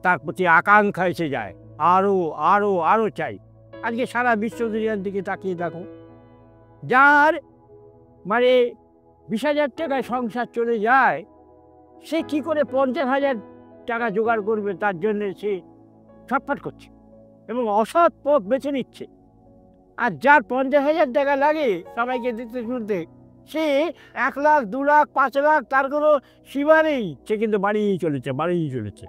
তার প্রতি আকাঙ্ক্ষা এসে যায়, আরও আরও আরও চাই। আজকে সারা বিশ্ব দুনিয়ার দিকে তাকিয়ে দেখো, যার মানে 20,000 টাকায় সংসার চলে যায়, সে কি করে 50,000 টাকা জোগাড় করবে, তার জন্য সে ছটফট করছে এবং অসৎ পথ বেছে নিচ্ছে। আর যার 50,000 টাকা লাগে সবাইকে দিতে শুনতে, সে 1 লাখ, 2 লাখ, 5 লাখ, তার কোনো সীমা নেই, সে কিন্তু বাড়িয়েই চলেছে।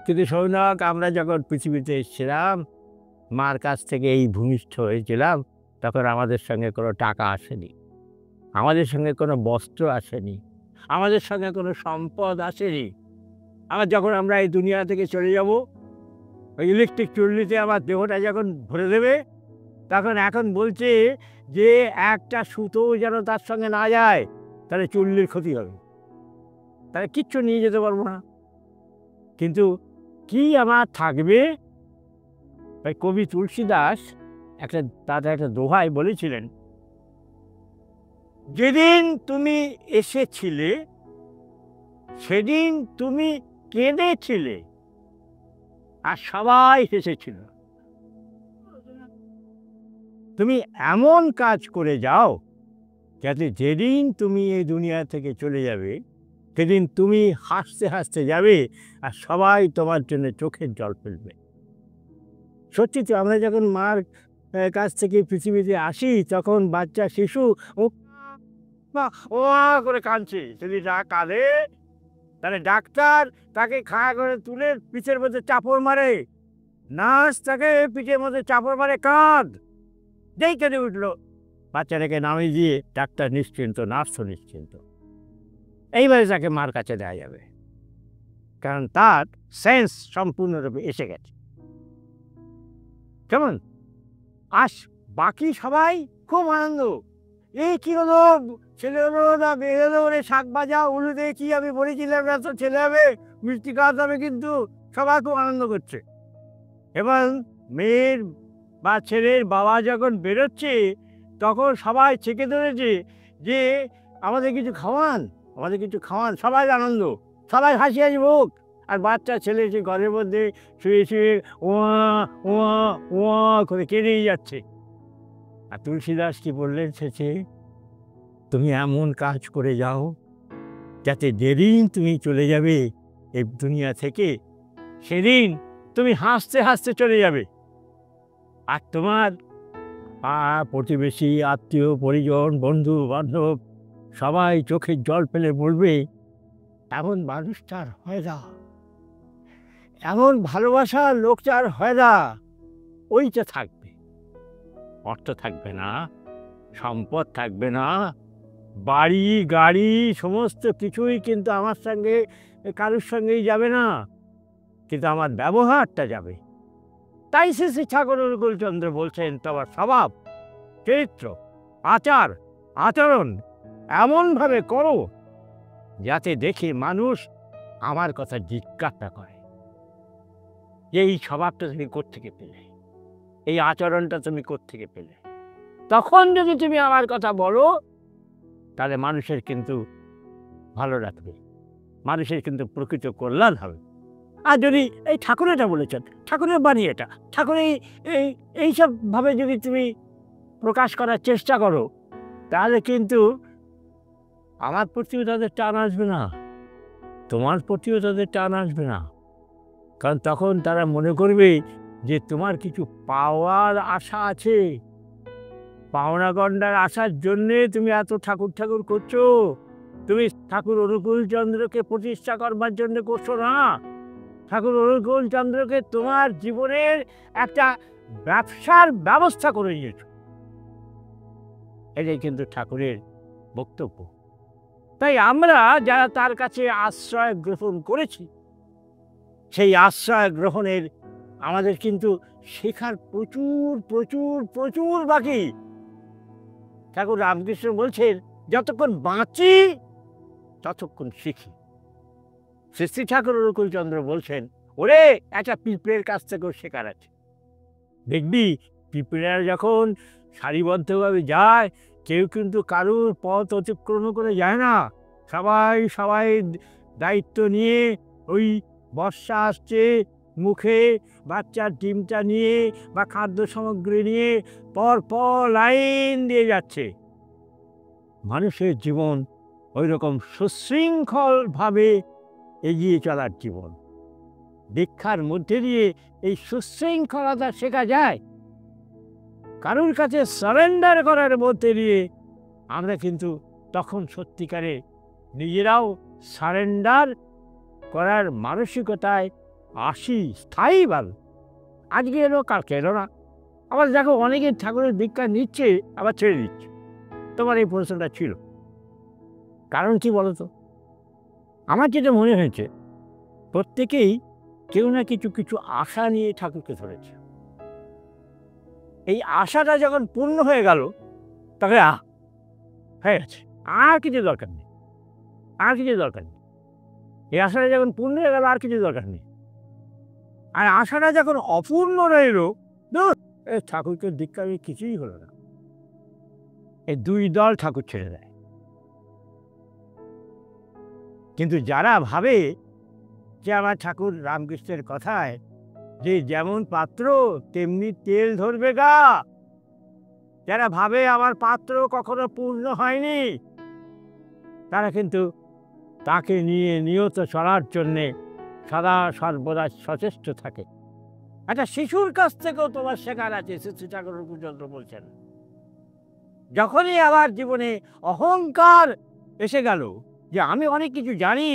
কিন্তু সৌনক, আমরা যখন পৃথিবীতে এসেছিলাম, মার কাছ থেকে এই ভূমিষ্ঠ হয়েছিলাম, তখন আমাদের সঙ্গে কোনো টাকা আসেনি, আমাদের সঙ্গে কোনো বস্ত্র আসেনি, আমাদের সঙ্গে কোনো সম্পদ আসেনি। যখন আমরা এই দুনিয়া থেকে চলে যাব, ওই ইলেকট্রিক চুল্লিতে আমার দেহটা যখন ভরে দেবে, তখন এখন বলছে যে একটা সুতো যেন তার সঙ্গে না যায়, তাহলে চুল্লির ক্ষতি হবে, তাহলে কিচ্ছু নিয়ে যেতে পারবো না। কিন্তু কি আমার থাকবে? ওই কবি তুলসীদাস তাদের একটা দোহায় বলেছিলেন, যেদিন তুমি এসেছিলে সেদিন তুমি কেঁদেছিলে আর সবাই হেসেছিল। তুমি এমন কাজ করে যাও যাতে যেদিন তুমি এই দুনিয়া থেকে চলে যাবে, সেদিন তুমি হাসতে হাসতে যাবে আর সবাই তোমার জন্য চোখের জল ফেলবে। সত্যি তো, আমরা যখন মার কাছ থেকে পৃথিবীতে আসি তখন বাচ্চা শিশু ও ও করে কাঁদছে। যদি যা কাঁদে তাহলে ডাক্তার তাকে খাড়া করে তুলে পিঠের মধ্যে চাপড় মারে, নার্স তাকে পিঠের মধ্যে চাপড় মারে, কাঁদ। যেই কেঁদে উঠলো বাচ্চাটাকে নামিয়ে দিয়ে ডাক্তার নিশ্চিন্ত, নার্সও নিশ্চিন্ত। এইবারে তাকে মার কাছে দেওয়া যাবে, কারণ তার সেন্স সম্পূর্ণরূপে এসে গেছে। কেমন? আস বাকি সবাই খুব আনন্দ। এই কি হলো, ছেলে হলো না মেয়ে হলো, ওরে শাক ভাজা উলুদে কি আমি বলেছিলাম এত ছেলে হবে, মিষ্টি খাওয়াতে হবে, কিন্তু সবাই খুব আনন্দ করছে। এবার মেয়ের বা ছেলের বাবা যখন বেরোচ্ছে তখন সবাই ছেঁকে ধরেছে যে আমাদের কিছু খাওয়ান, আমাদের কিছু খাওয়ান। সবাই আনন্দ, সবাই হাসি হাসি মুখ। আর বাচ্চা ছেলে সে ঘরের মধ্যে শুয়ে শুয়ে ওয়া ওয়া ওয়া করে কেঁদেই যাচ্ছে। আর তুলসীদাস কি বললেন শেষে? তুমি এমন কাজ করে যাও যাতে যেদিন তুমি চলে যাবে এই দুনিয়া থেকে, সেদিন তুমি হাসতে হাসতে চলে যাবে। আর তোমার প্রতিবেশী, আত্মীয় পরিজন, বন্ধু বান্ধব সবাই চোখের জল ফেলে বলবে, এমন মানুষটার হয় না, এমন ভালোবাসার লোকটার হয় না। ওইটা থাকবে, অর্থ থাকবে না, সম্পদ থাকবে না, বাড়ি গাড়ি সমস্ত কিছুই কিন্তু আমার সঙ্গে কারোর সঙ্গেই যাবে না, কিন্তু আমার ব্যবহারটা যাবে। তাই শ্রী ঠাকুর অনুকূলচন্দ্র বলছেন, তোমার স্বভাব, চরিত্র, আচার আচরণ এমনভাবে করো যাতে দেখে মানুষ আমার কথা জিজ্ঞাসা করে যে এই স্বভাবটা তুমি কোত্থেকে পেলে, এই আচরণটা তুমি কোত্থেকে পেলে। তখন যদি তুমি আমার কথা বলো তাহলে মানুষের কিন্তু ভালো রাখবে, মানুষের কিন্তু প্রকৃত কল্যাণ হবে। আর যদি এই ঠাকুর এটা বলেছেন, ঠাকুরের বাণী এটা, ঠাকুরের এইসবভাবে যদি তুমি প্রকাশ করার চেষ্টা করো তাহলে কিন্তু আমার প্রতিও তাদের টান আসবে না, তোমার প্রতিও তাদের টান আসবে না। কারণ তখন তারা মনে করবে যে তোমার কিছু পাওয়ার আশা আছে, পাওনা গণ্ডার আসার জন্যে তুমি এত ঠাকুর ঠাকুর করছো। তুমি ঠাকুর অনুকূলচন্দ্রকে প্রতিষ্ঠা করবার জন্য করছো না, ঠাকুর অনুকূলচন্দ্রকে তোমার জীবনের একটা ব্যবসার ব্যবস্থা করে নিয়েছ। এটাই কিন্তু ঠাকুরের বক্তব্য। তাই আমরা যারা তার কাছে আশ্রয় গ্রহণ করেছি, সেই আশ্রয় গ্রহণের আমাদের কিন্তু শেখার প্রচুর প্রচুর প্রচুর বাকি। ঠাকুর রামকৃষ্ণ বলছেন, যতক্ষণ বাঁচি ততক্ষণ শিখি। শ্রী ঠাকুর অনুকূলচন্দ্র বলছেন, ওরে একটা পিঁপড়ের কাছ থেকেও শেখার আছে। দেখবি পিঁপড়েরা যখন সারিবদ্ধভাবে যায়, কেউ কিন্তু কারুর পথ অতিক্রম করে যায় না। সবাই সবাই দায়িত্ব নিয়ে ওই বর্ষা আসছে মুখে বাচ্চার ডিমটা নিয়ে বা খাদ্য সামগ্রী নিয়ে পর পর লাইন দিয়ে যাচ্ছে। মানুষের জীবন ওই রকম সুশৃঙ্খলভাবে এগিয়ে চলার জীবন। দীক্ষার মধ্যে দিয়ে এই সুশৃঙ্খলতা শেখা যায়। কারুর কাছে সারেন্ডার করার মধ্যে দিয়ে আমরা কিন্তু তখন সত্যিকারে নিজেরাও সারেন্ডার করার মানসিকতায় আসি স্থায়ীভাবে। আজকে এলো কালকে এলো না। আবার দেখো অনেকে ঠাকুরের দীক্ষা নিচ্ছে আবার ছেড়ে দিচ্ছে। তোমার এই প্রশ্নটা ছিল, কারণ কি বলো তো? আমার যেটা মনে হয়েছে, প্রত্যেকেই কেউ না কিছু কিছু আশা নিয়ে ঠাকুরকে ধরেছে। এই আশাটা যখন পূর্ণ হয়ে গেল তখন হয়ে গেছে, আর কিছু দরকার নেই, আর কিছু দরকার নেই। এই আশাটা যখন পূর্ণ হয়ে গেল আর কিছু দরকার নেই। আর আশাটা যখন অপূর্ণ রইল, ঠাকুরকে দীক্ষা কিছুই হলো না। এই দুই দল ঠাকুর ছেড়ে দেয়। কিন্তু যারা ভাবে যে আমার ঠাকুর রামকৃষ্ণের কথায় যে যেমন পাত্র তেমনি তেল ধরবে গা, যারা ভাবে আমার পাত্র কখনো পূর্ণ হয়নি, তারা কিন্তু তাকে নিয়ে নিয়ত চলার জন্যে সদা সর্বদা সচেষ্ট থাকে। একটা শিশুর কাছ থেকেও তোমার শেখার আছে, শ্রী ঠাকুর রঘুচন্দ্র বলছেন। যখনই আমার জীবনে অহংকার এসে গেল যে আমি অনেক কিছু জানি,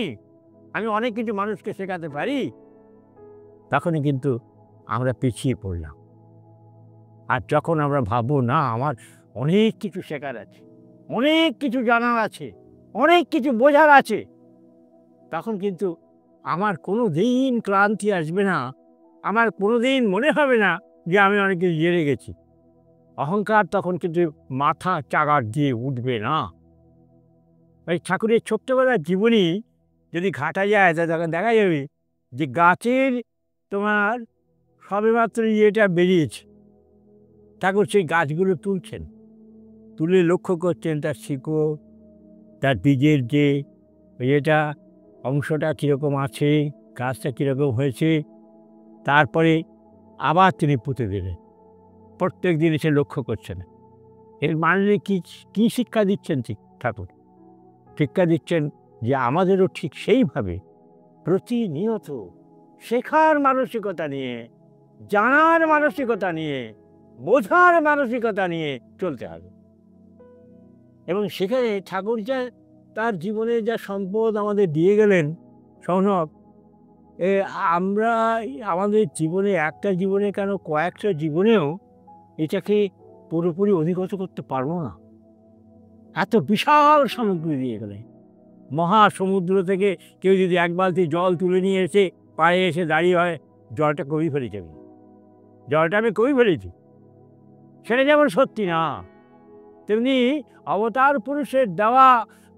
আমি অনেক কিছু মানুষকে শেখাতে পারি, তখনই কিন্তু আমরা পিছিয়ে পড়লাম। আর যখন আমরা ভাববো না আমার অনেক কিছু শেখার আছে, অনেক কিছু জানার আছে, অনেক কিছু বোঝার আছে, তখন কিন্তু আমার কোনো দিন ক্লান্তি আসবে না, আমার কোনো দিন মনে হবে না যে আমি অনেক কিছু জেনে গেছি। অহংকার তখন কিন্তু মাথা চাগার দিয়ে উঠবে না। ওই ঠাকুরের ছোট্টবেলার জীবনী যদি ঘাটা যায় তখন দেখা যাবে যে গাছের তোমার সবেমাত্র ইয়েটা বেরিয়েছে, ঠাকুর সেই গাছগুলো তুলছেন, তুলে লক্ষ্য করছেন তার শিকড়, তার বীজের যে ইয়েটা অংশটা কীরকম আছে, গাছটা কীরকম হয়েছে, তারপরে আবার তিনি পুঁতে দিলেন। প্রত্যেক দিন এসে লক্ষ্য করছেন। এর মানে কি শিক্ষা দিচ্ছেন ঠিক ঠাকুর? শিক্ষা দিচ্ছেন যে আমাদেরও ঠিক সেইভাবে প্রতিনিয়ত শেখার মানসিকতা নিয়ে, জানার মানসিকতা নিয়ে, বোঝার মানসিকতা নিয়ে চলতে হবে। এবং সেখানে ঠাকুর যা তার জীবনে যা সম্পদ আমাদের দিয়ে গেলেন সৌনক, আমরা আমাদের জীবনে একটা জীবনে কেন কয়েকটা জীবনেও এটাকে পুরোপুরি অধিগত করতে পারবো না। এত বিশাল সামগ্রী দিয়ে গেলেন। মহাসমুদ্র থেকে কেউ যদি এক বালতি জল তুলে নিয়ে এসে পায়ে এসে দাঁড়িয়ে হয়, জলটা কবি ফেলেছি আমি, জলটা আমি কবি ফেলেছি, সেটা যেমন সত্যি না, তেমনি অবতার পুরুষের দেওয়া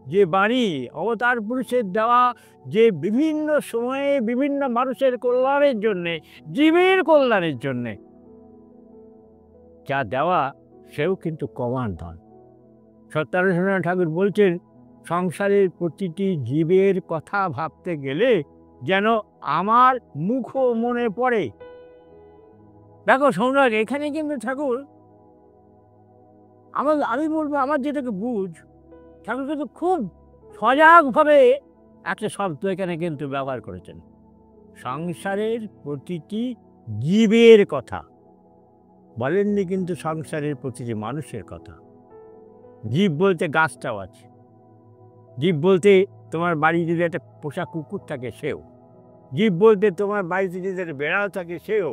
যে বাণী, অবতার পুরুষের দেওয়া যে বিভিন্ন সময়ে বিভিন্ন মানুষের কল্যাণের জন্যে, জীবের কল্যাণের জন্যে যা দেওয়া, সেও কিন্তু কমান নয়। সত্যানন্দ ঠাকুর বলছেন, সংসারের প্রতিটি জীবের কথা ভাবতে গেলে যেন আমার মুখ মনে পড়ে। দেখো সৌনক, এখানে কিন্তু ঠাকুর আমি বলবো আমার যেটাকে বুঝ, ঠাকুর কিন্তু খুব সজাগভাবে একটা শব্দ এখানে কিন্তু ব্যবহার করেছেন, সংসারের প্রতিটি জীবের কথা বলেননি, কিন্তু সংসারের প্রতিটি মানুষের কথা। জীব বলতে গাছটাও আছে, জীব বলতে তোমার বাড়ি যদি একটা পোষা কুকুর থাকে সেও, জীব বলতে তোমার বাড়িতে যদি একটা বেড়াল থাকে সেও,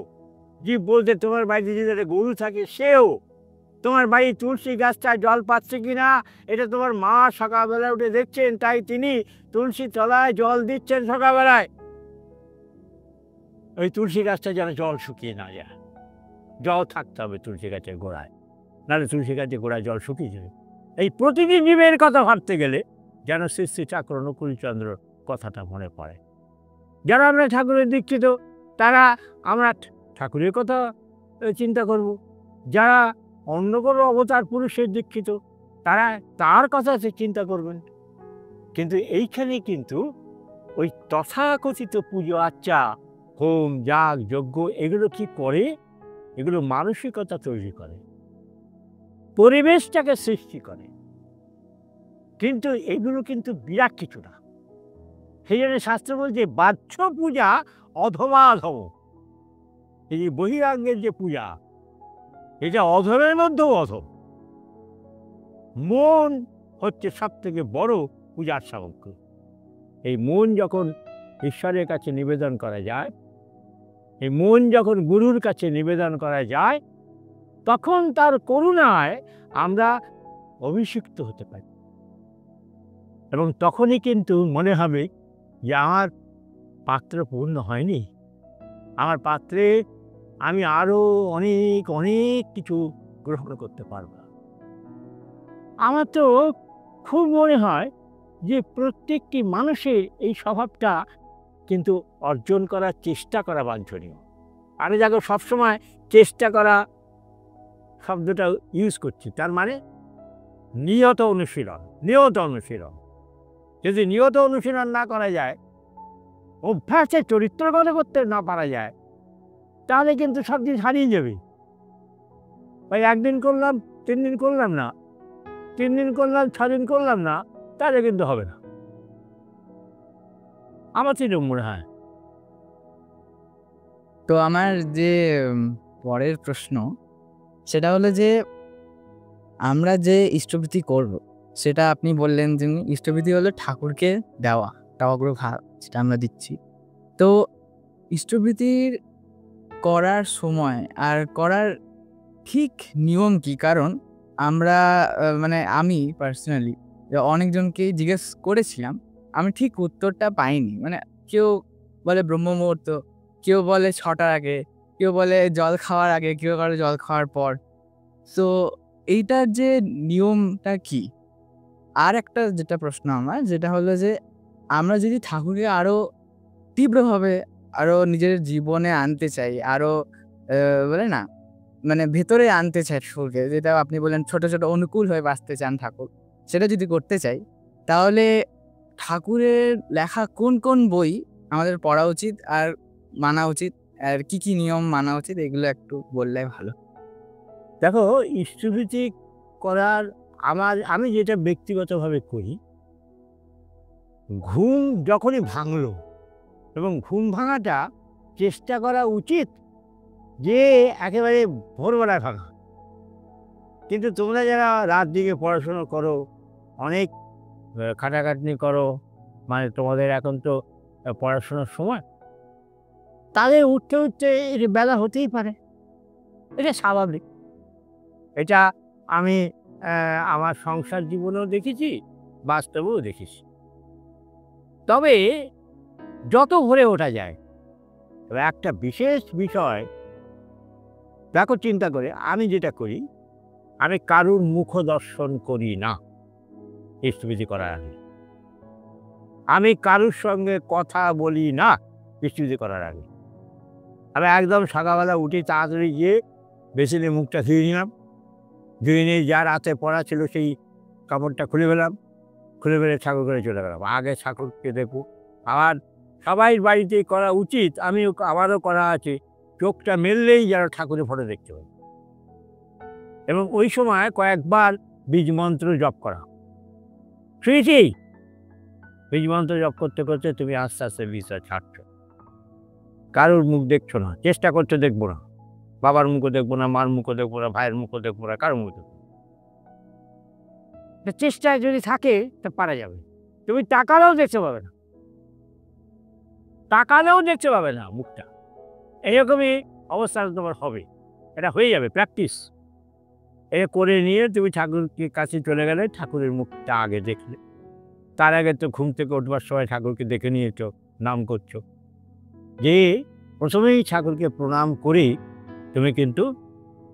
জীব বলতে তোমার বাড়িতে যদি একটা গরু থাকে সেও, তোমার বাড়ি তুলসী গাছটা জল পাচ্ছে কিনা এটা তোমার মা সকালবেলায় উঠে দেখছেন, তাই তিনি তুলসী তলায় জল দিচ্ছেন সকালবেলায়। ওই তুলসী গাছটা যেন জল শুকিয়ে না যায়, জল থাকতে হবে তুলসী গাছের গোড়ায়, নাহলে তুলসী গাছের গোড়ায় জল শুকিয়ে যাবে। এই প্রতিটি জীবের কথা ভাবতে গেলে যেন শ্রী শ্রী ঠাকুর অনুকূলচন্দ্রর কথাটা মনে পড়ে। যারা আমরা ঠাকুরের দীক্ষিত তারা আমরা ঠাকুরের কথা চিন্তা করব, যারা অন্য কোনো অবতার পুরুষের দীক্ষিত তারা তার কথা চিন্তা করবেন। কিন্তু এইখানে কিন্তু ওই তথাকথিত পুজো আচ্চা, হোম, যাগ, যজ্ঞ এগুলো কি করে? এগুলো মানসিকতা তৈরি করে, পরিবেশটাকে সৃষ্টি করে, কিন্তু এগুলো কিন্তু বিরাট কিছু না। সেই জন্য শাস্ত্র বলছে বাহ্য পূজা অধমাধম। এই যে বহিরাঙ্গের যে পূজা, এটা অধমের মধ্যেও অধম। মন হচ্ছে সব থেকে বড় পূজার সামগ্রী। এই মন যখন ঈশ্বরের কাছে নিবেদন করা যায়, এই মন যখন গুরুর কাছে নিবেদন করা যায়, তখন তার করুণায় আমরা অভিষিক্ত হতে পারি। এবং তখনই কিন্তু মনে হবে যে আমার পাত্র পূর্ণ হয়নি, আমার পাত্রে আমি আরও অনেক অনেক কিছু গ্রহণ করতে পারব। আমার তো খুব মনে হয় যে প্রত্যেকটি মানুষের এই স্বভাবটা কিন্তু অর্জন করার চেষ্টা করা বাঞ্ছনীয়। আমি যাকে সবসময় চেষ্টা করা শব্দটা ইউজ করছি, তার মানে নিয়ত অনুশীলন, নিয়ত অনুশীলন। যদি নিয়ত অনুশীলন না করা যায়, অভ্যাসে চরিত্রগত করতে না পারা যায়, তাহলে কিন্তু সব জিনিস হারিয়ে যাবে। ভাই একদিন করলাম, 3 দিন করলাম না, 3 দিন করলাম, 6 দিন করলাম না, তাহলে কিন্তু হবে না। আমার তো এরকম মনে হয়। তো আমার যে পরের প্রশ্ন সেটা হলো যে আমরা যে ইষ্টভৃতি করব, সেটা আপনি বললেন যে ইষ্টভৃতি হলো ঠাকুরকে দেওয়া অগ্রভাগ যেটা আমরা দিচ্ছি। তো ইষ্টভৃতির করার সময় আর করার ঠিক নিয়ম কি? কারণ আমরা মানে আমি পার্সোনালি অনেকজনকেই জিজ্ঞেস করেছিলাম, আমি ঠিক উত্তরটা পাইনি। মানে কেউ বলে ব্রহ্ম মুহূর্ত, কেউ বলে ৬টার আগে, কেউ বলে জল খাওয়ার আগে, কেউ বলে জল খাওয়ার পর। সো এইটার যে নিয়মটা কি? আর একটা যেটা প্রশ্ন আমার, যেটা হলো যে আমরা যদি ঠাকুরকে আরো তীব্রভাবে আরো নিজের জীবনে আনতে চাই, আরো বলে না মানে ভেতরে আনতে চাই ঠাকুরকে, যেটা আপনি বললেন ছোট, ছোট অনুকূল হয়ে বাঁচতে চান ঠাকুর। সেটা যদি করতে চাই, তাহলে ঠাকুরের লেখা কোন, কোন বই আমাদের পড়া উচিত আর মানা উচিত? আর কি, কি নিয়ম মানা উচিত? এগুলো একটু বললে ভালো। দেখো, ইষ্টভৃতি করার আমি যেটা ব্যক্তিগতভাবে করি, ঘুম যখনই ভাঙলো, এবং ঘুম ভাঙাটা চেষ্টা করা উচিত যে একেবারে ভোরবেলায় ভাঙা। কিন্তু তোমরা যারা রাত দিকে পড়াশুনো করো, অনেক খাটাখাটনি করো, মানে তোমাদের এখন তো পড়াশোনার সময়, তাদের উঠতে উঠতে বেলা হতেই পারে। এটা স্বাভাবিক। এটা আমি আমার সংসার জীবনেও দেখেছি, বাস্তবেও দেখেছি। তবে যত ভোরে ওঠা যায়, তবে একটা বিশেষ বিষয় দেখো, চিন্তা করে আমি যেটা করি, আমি কারুর মুখ দর্শন করি না ইষ্টভৃতি করার আগে। আমি কারুর সঙ্গে কথা বলি না ইষ্টভৃতি করার আগে। আমি একদম সকালবেলা উঠে তাড়াতাড়ি গিয়ে বেসিনে মুখটা ধুয়ে নিলাম, ধুয়ে নিয়ে যা রাতে পড়া ছিল সেই কাপড়টা খুলে ফেলাম, খুলে ফেলে ঠাকুর করে চলে গেলাম। আগে ঠাকুরকে দেখব। আমার সবাই বাড়িতেই করা উচিত, আমারও করা আছে, চোখটা মেললেই যেন ঠাকুরের ফটো দেখতে পাই। এবং ওই সময় কয়েকবার বীজ মন্ত্র জপ করা। শুনেছি বীজ মন্ত্র জপ করতে করতে তুমি আস্তে আস্তে বীজটা ছাড়ছো, কারোর মুখ দেখছো না, চেষ্টা করছো দেখবো না, বাবার মুখও দেখবো না, মার মুখও দেখবো না, ভাইয়ের মুখও দেখবো না, কারোর মুখ দেখবো না। চেষ্টায় যদি থাকে তা পারা যাবে। তুমি তাকালেও দেখতে পাবে না, তাকালেও দেখতে পাবে না মুখটা। এরকমই অবস্থা তোমার হবে। এটা হয়ে যাবে, প্র্যাকটিস। এটা করে নিয়ে তুমি ঠাকুরকে কাছে চলে গেলে ঠাকুরের মুখটা আগে দেখলে। তার আগে তো ঘুম থেকে উঠবার সময় ঠাকুরকে দেখে নিয়েছো, নাম করছো, যে প্রথমেই ঠাকুরকে প্রণাম করে তুমি কিন্তু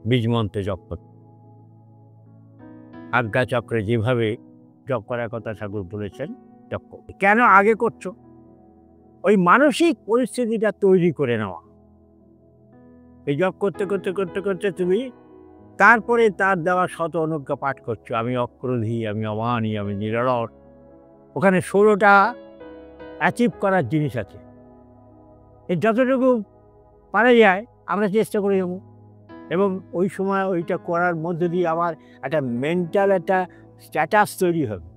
বীজ মন্ত্রে জপ করো। আজ্ঞা চক্রে যেভাবে জপ করার কথা ঠাকুর বলেছেন জপ করো। কেন আগে করছো? ওই মানসিক পরিস্থিতিটা তৈরি করে নেওয়া। এই জপ করতে করতে করতে করতে তুমি তারপরে তার দেওয়া শত অনুজ্ঞা পাঠ করছো। আমি অক্রোধী, আমি অমানী, আমি নিরলস। ওখানে 16টা অ্যাচিভ করার জিনিস আছে। এই যতটুকু পারা যায় আমরা চেষ্টা করে যাবো। এবং ওই সময় ওইটা করার মধ্যে দিয়ে আমার একটা মেন্টাল একটা স্ট্যাটাস তৈরি হবে।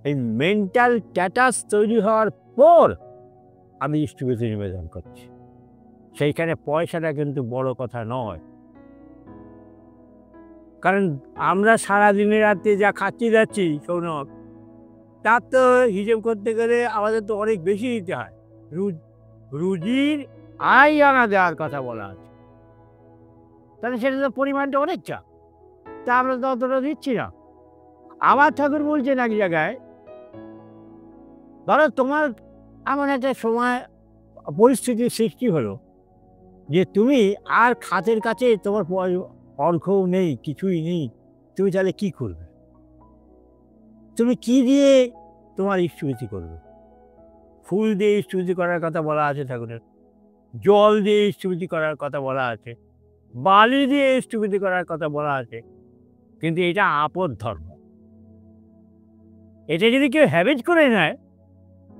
এই মেন্টাল স্ট্যাটাস তৈরি হওয়ার পর আমি ইষ্টভৃতি নিবেদন করছি। সেইখানে পয়সাটা কিন্তু বড় কথা নয়। কারণ আমরা সারাদিনে রাতে যা খাচ্ছি যাচ্ছি সৌনক, তার তো হিসেব করতে গেলে আমাদের তো অনেক বেশি দিতে হয়। রুজির আয় আনা দেওয়ার কথা বলা আছে, তাহলে সেটা তো পরিমাণটা অনেকটা, তা আমরা তো অতটা দিচ্ছি না। আমার ঠাকুর বলছেন এক জায়গায়, ধরো তোমার এমন একটা সময় পরিস্থিতির সৃষ্টি হলো যে তুমি আর খাতের কাছে তোমার অর্ঘও নেই, কিছুই নেই, তুমি তাহলে কি করবে? তুমি কি দিয়ে তোমার ইষ্টভৃতি করবে? ফুল দিয়ে ইষ্টভৃতি করার কথা বলা আছে ঠাকুরের, জল দিয়ে ইষ্টভৃতি করার কথা বলা আছে, বালি দিয়ে ইষ্টভৃতি করার কথা বলা আছে। কিন্তু এটা আপদ ধর্ম। এটা যদি কেউ হ্যাবিট করে নেয়,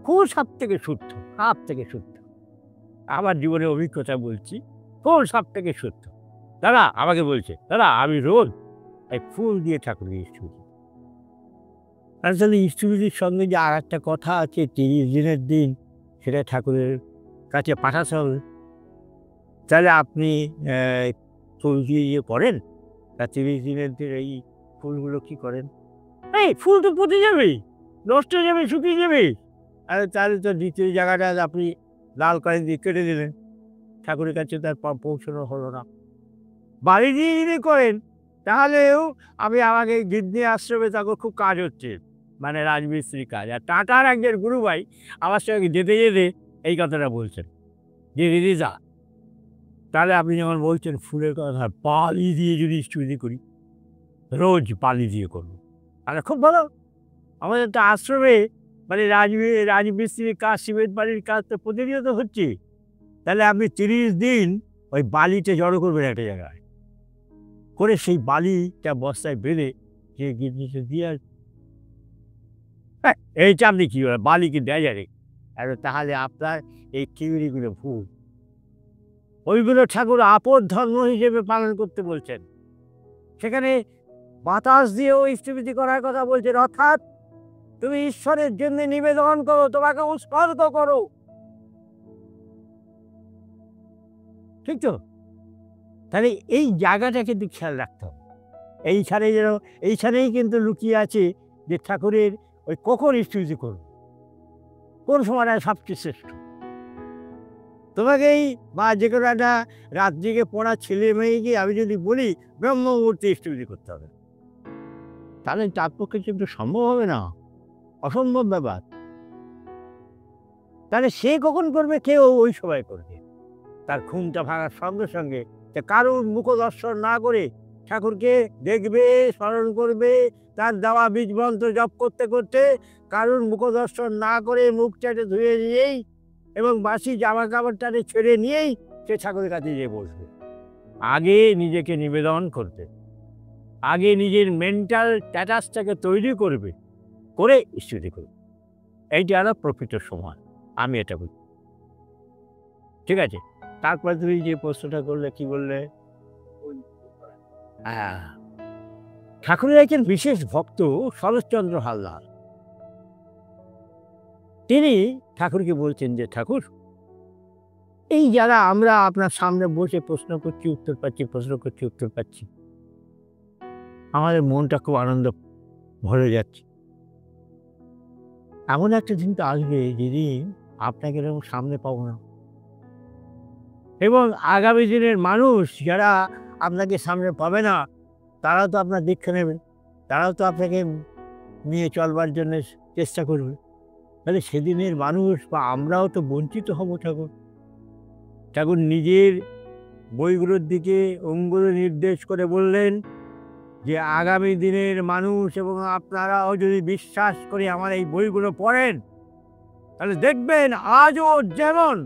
খুব সব থেকে শুদ্ধ, সব থেকে শুদ্ধ। আমার জীবনের অভিজ্ঞতা বলছি, ফুল সব থেকে শুদ্ধ। দাদা আমাকে বলছে, দাদা আমি রোজ এই ফুল দিয়ে ঠাকুরকে ইষ্টভৃতি। আসলে ইষ্টভৃতির সঙ্গে যে আর একটা কথা আছে, 30 দিনের দিন সেটা ঠাকুরের কাছে পাঠাতে হবে। তাহলে আপনি ফুল দিয়ে করেন, তা 30 দিনের এই ফুলগুলো কি করেন? এই ফুল তো পচে যাবে, নষ্ট হয়ে যাবে, শুকিয়ে যাবে। আরে তাহলে তো দ্বিতীয় জায়গাটা আপনি লাল কালি দিয়ে কেটে দিলেন, ঠাকুরের কাছে তার পৌঁছানো হলো না। বাড়ি দিয়ে যদি করেন তাহলেও আমাকে গিন্নি আশ্রমে তখন খুব কাজ হচ্ছে, মানে রাজমিস্ত্রির কাজ। আর টাটার একজন গুরু ভাই আমার সঙ্গে যেতে যেতে এই কথাটা বলছেন যে রিরিজা, তাহলে আপনি যখন বলছেন ফুলের কথা, পালি দিয়ে যদি স্টুডি করি, রোজ পালি দিয়ে করবো, তাহলে খুব ভালো। আমাদের তো আশ্রমে মানে রাজমিস্ত্রির কাজ, সিমেন্ট বাড়ির কাজ তো প্রতিনিয়ত হচ্ছে। তাহলে আপনি 30 দিন ওই বালিতে জড়ো করবেন একটা জায়গায় করে, সেই বালিটা বস্তায় বেঁধে যে গিন্নিতে দিয়ে এইটা আপনি কী বলেন, বালি কি দেয় যায়? আর তাহলে আপনার এই থিওরিগুলো ভুল। ওইগুলো ঠাকুর আপদ ধর্ম হিসেবে পালন করতে বলছেন। সেখানে বাতাস দিয়েও স্থিতি করার কথা বলছেন, অর্থাৎ তুমি ঈশ্বরের জন্য নিবেদন করো, তোমাকে উৎসর্গ করো, ঠিক তো? তাহলে এই জায়গাটা কিন্তু খেয়াল রাখতে হবে। এইখানেই কিন্তু লুকিয়ে আছে যে ঠাকুরের ওই কখন স্থিতি করো, কোন সময়টা সবচেয়ে শ্রেষ্ঠ। তোমাকেই বা যে কোনো একটা রাত জেগে পড়া ছেলে মেয়েকে আমি যদি বলি ব্রহ্ম মুহূর্তে স্থিতি করতে হবে, তাহলে তার পক্ষে কিন্তু সম্ভব হবে না, অসম্ভব ব্যাপার। তাহলে সে কখন করবে? কেউ ওই সময় করবে, তার ঘুমটা ভাঙার সঙ্গে সঙ্গে। কারুর মুখ দর্শন না করে ঠাকুরকে দেখবে, স্মরণ করবে, তার দেওয়া বীজ মন্ত্র জপ করতে করতে, কারুর মুখ দর্শন না করে মুখটাকে ধুয়ে নিয়েই এবং বাসি জামা কাপড়টাকে ছেড়ে নিয়েই সে ঠাকুরের কাছে গিয়ে বসবে। আগে নিজেকে নিবেদন করতে, আগে নিজের মেন্টাল স্ট্যাটাসটাকে তৈরি করবে, করে স্তুতি করবে। এইটা হলো প্রকৃত সময়, আমি এটা বলি। ঠিক আছে, তারপরে তুমি যে প্রশ্নটা করলে, কি বললে? হ্যাঁ, ঠাকুরের একজন বিশেষ ভক্ত শরৎচন্দ্র হালদার, তিনি ঠাকুরকে বলছেন যে ঠাকুর, এই যারা আমরা আপনার সামনে বসে প্রশ্ন করছি উত্তর পাচ্ছি, প্রশ্ন করছি উত্তর পাচ্ছি, আমাদের মনটা খুব আনন্দ ভরে যাচ্ছে। এমন একটা দিন তো আসবে যেদিন আপনাকে এরকম সামনে পাবো না, এবং আগামী দিনের মানুষ যারা আপনাকে সামনে পাবে না, তারাও তো আপনার দীক্ষা নেবে, তারাও তো আপনাকে নিয়ে চলবার জন্য চেষ্টা করবে। তাহলে সেদিনের মানুষ বা আমরাও তো বঞ্চিত হব। ঠাকুর নিজের বইগুলোর দিকে অঙ্গুলি নির্দেশ করে বললেন যে আগামী দিনের মানুষ এবং আপনারাও যদি বিশ্বাস করে আমার এই বইগুলো পড়েন, তাহলে দেখবেন আজও যেমন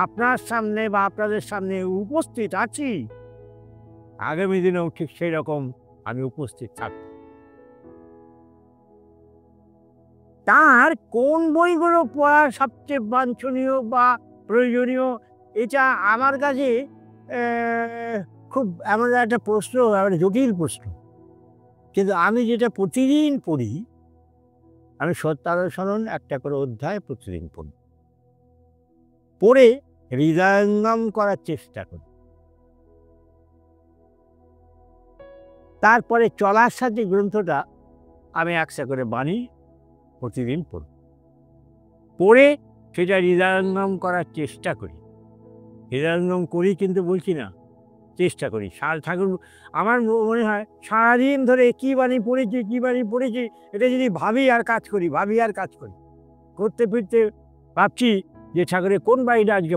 আপনার সামনে বা আপনাদের সামনে উপস্থিত আছি, আগামী দিনেও ঠিক সেই রকম আমি উপস্থিত থাকব। তার কোন বইগুলো পড়া সবচেয়ে বাঞ্ছনীয় বা প্রয়োজনীয়, এটা আমার কাছে খুব এমন একটা প্রশ্ন, একটা জটিল প্রশ্ন। কিন্তু আমি যেটা প্রতিদিন পড়ি, আমি সত্যানুসরণ একটা করে অধ্যায় প্রতিদিন পড়ি, পড়ে হৃদয়ঙ্গম করার চেষ্টা করি। তারপরে চলার সাথে গ্রন্থটা আমি একটা করে বাণী প্রতিদিন পড়ি, পড়ে সেটা হৃদয়ঙ্গম করার চেষ্টা করি। হৃদয়ঙ্গম করি কিন্তু বলছি না, চেষ্টা করি। ঠাকুর আমার মনে হয় সারাদিন ধরে কী বাণী পড়েছি, এটা যদি ভাবি আর কাজ করি, করতে ফিরতে ভাবছি যে ঠাকুরের কোন বাণীটা আজকে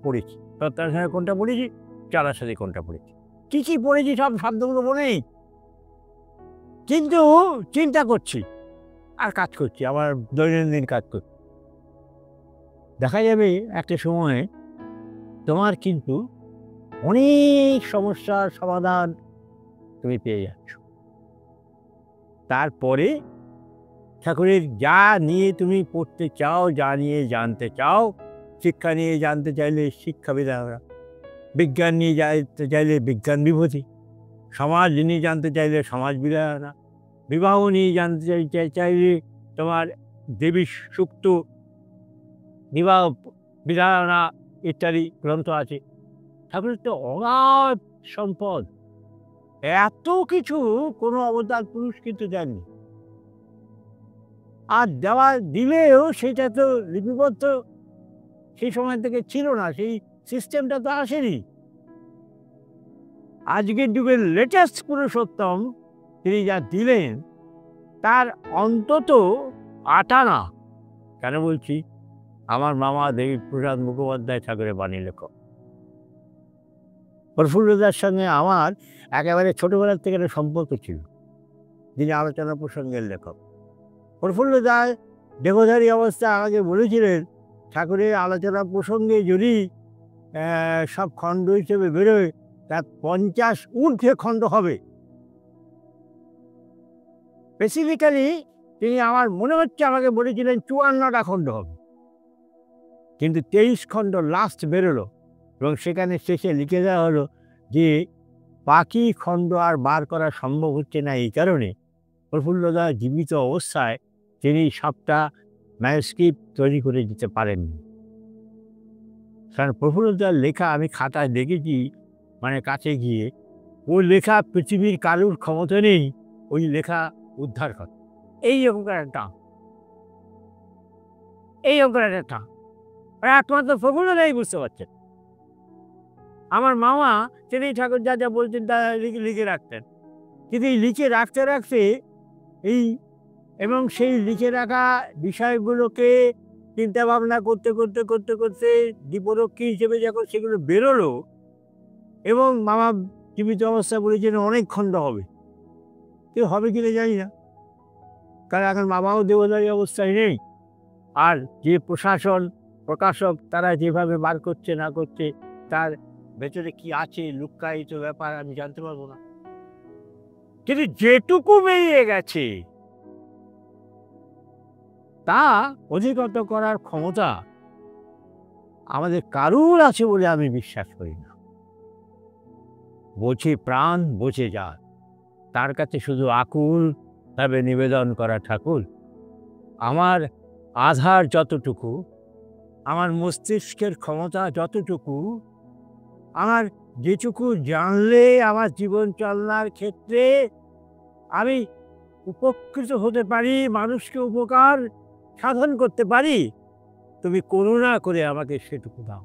পড়েছি, সত্যার সঙ্গে কোনটা পড়েছি, চলার সাথে কোনটা পড়েছি, কী পড়েছি সব শব্দগুলো মনে নেই, কিন্তু চিন্তা করছি আর কাজ করছি, আমার দৈনন্দিন কাজ করছি। দেখা যাবে একটা সময়ে তোমার কিন্তু অনেক সমস্যার সমাধান তুমি পেয়ে যাচ্ছ। তারপরে ঠাকুরের যা নিয়ে তুমি পড়তে চাও, যা নিয়ে জানতে চাও, শিক্ষা নিয়ে জানতে চাইলে শিক্ষাবিধানরা, বিজ্ঞান নিয়ে জানতে চাইলে বিজ্ঞান বিভূতি, সমাজ নিয়ে জানতে চাইলে সমাজ বিধানা, বিবাহ নিয়ে জানতে চাইলে তোমার দেবী সুক্ত, বিবাহ বিধারণা ইত্যাদি গ্রন্থ আছে। ঠাকুরের তো অগাধ সম্পদ, এত কিছু কোনো অবতার পুরুষ কিন্তু দেননি। আর দেওয়া দিলেও সেটা তো লিপিবদ্ধ সেই সময় থেকে ছিল না, সেই সিস্টেমটা তো আসেনি। আজকের যুগের লেটেস্ট পুরুষোত্তম তিনি যা দিলেন তার অন্তত ৮ আনা। কেন বলছি? আমার মামা দেবীপ্রসাদ মুখোপাধ্যায় ঠাকুরের বাণী লেখক। প্রফুল্লদার সঙ্গে আমার একেবারে ছোটবেলার থেকে একটা সম্পর্ক ছিল, যিনি আলোচনা প্রসঙ্গের লেখক। প্রফুল্লদা দেহধারী অবস্থায় আমাকে বলেছিলেন, ঠাকুরের আলোচনা প্রসঙ্গে যদি সব খণ্ড হিসেবে বেরোয় তার 50 ঊর্ধ্বে খণ্ড হবে। স্পেসিফিক্যালি তিনি আমার মনে হচ্ছে আমাকে বলেছিলেন 54টা খণ্ড হবে, কিন্তু 23 খণ্ড লাস্ট বেরোলো এবং সেখানে শেষে লিখে দেওয়া হলো যে বাকি খণ্ড আর বার করা সম্ভব হচ্ছে না, এই কারণে প্রফুল্লদা জীবিত অবস্থায় তিনি সবটা ম্যানুস্ক্রিপ্ট তৈরি করে দিতে পারেননি। কারণ প্রফুল্লদার লেখা আমি খাতায় দেখেছি, মানে কাছে গিয়ে, ওই লেখা পৃথিবীর কারুর ক্ষমতা নেই ওই লেখা উদ্ধার করে। এইরকম একটা একমাত্র প্রফুল্লদাই বুঝতে পারছেন। আমার মামা তিনি ঠাকুর যা যা বলতেন তা লিখে রাখতেন, কিন্তু এই লিখে রাখতে রাখতে এবং সেই লিখে রাখা বিষয়গুলোকে চিন্তা ভাবনা করতে করতে করতে করতে দীপরক্ষী হিসেবে যখন সেগুলো বেরোলো, এবং মামা জীবিত অবস্থায় বলেছেন অনেক খণ্ড হবে, কেউ হবে কিনা জানি না, কারণ এখন মামাও দেহধারী অবস্থায় নেই। আর যে প্রশাসন প্রকাশক তারা যেভাবে বার করছে না করছে, তার ভেতরে কি আছে লুক্কায়িত ব্যাপার আমি জানতে পারবো না। কিন্তু যেটুকু বেরিয়ে গেছে তা অধিগত করার ক্ষমতা আমাদের কারুর আছে বলে আমি বিশ্বাস করি না। বোঝে প্রাণ, বোঝে জাত, তার কাছে শুধু আকুল ভাবে নিবেদন করা, ঠাকুর আমার আধার যতটুকু, আমার মস্তিষ্কের ক্ষমতা যতটুকু, আমার যেটুকু জানলে আমার জীবন চালনার ক্ষেত্রে আমি উপকৃত হতে পারি, মানুষকে উপকার সাধন করতে পারি, তুমি করুণা করে আমাকে সেটুকু দাও।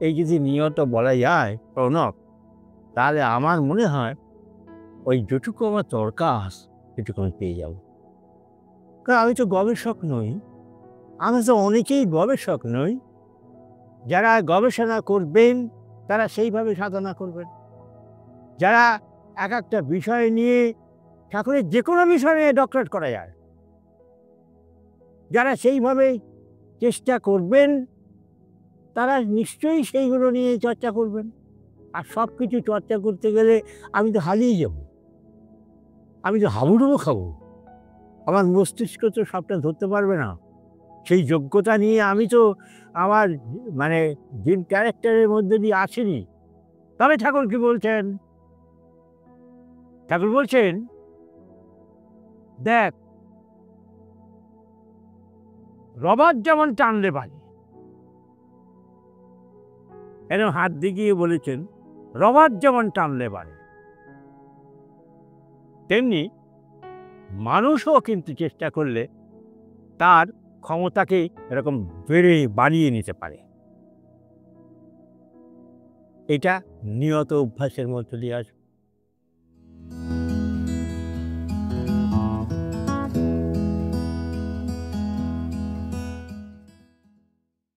এই যদি নিয়ত বলা যায় প্রণব, তাহলে আমার মনে হয় ওই যেটুকু আমার দরকার সেটুকু আমি পেয়ে যাব। কারণ আমি তো গবেষক নই, আমি তো অনেকেই গবেষক নই। যারা গবেষণা করবেন তারা সেইভাবে সাধনা করবেন। যারা এক একটা বিষয় নিয়ে, ঠাকুরের যে কোনো বিষয় নিয়ে ডক্টরেট করা যায়, যারা সেইভাবে চেষ্টা করবেন তারা নিশ্চয়ই সেইগুলো নিয়ে চর্চা করবেন। আর সব কিছু চর্চা করতে গেলে আমি তো হারিয়ে যাব, আমি তো হাবুডুবু খাবো, আমার মস্তিষ্ক তো সবটা ধরতে পারবে না। সেই যোগ্যতা নিয়ে আমি তো আমার মানে জিন ক্যারেক্টারের মধ্যে দিয়ে আসেনি। তবে ঠাকুর কি বলছেন? ঠাকুর বলছেন, দেখ রবার্ট যেমন টানলে পারে, এরকম হাত দেখিয়ে বলেছেন রবার্ট যেমন টানলে পারে, তেমনি মানুষও কিন্তু চেষ্টা করলে তার ক্ষমতাকে এরকম বাড়িয়ে নিতে পারে। এটা নিয়ত অভ্যাসের মধ্য দিয়ে আসবে।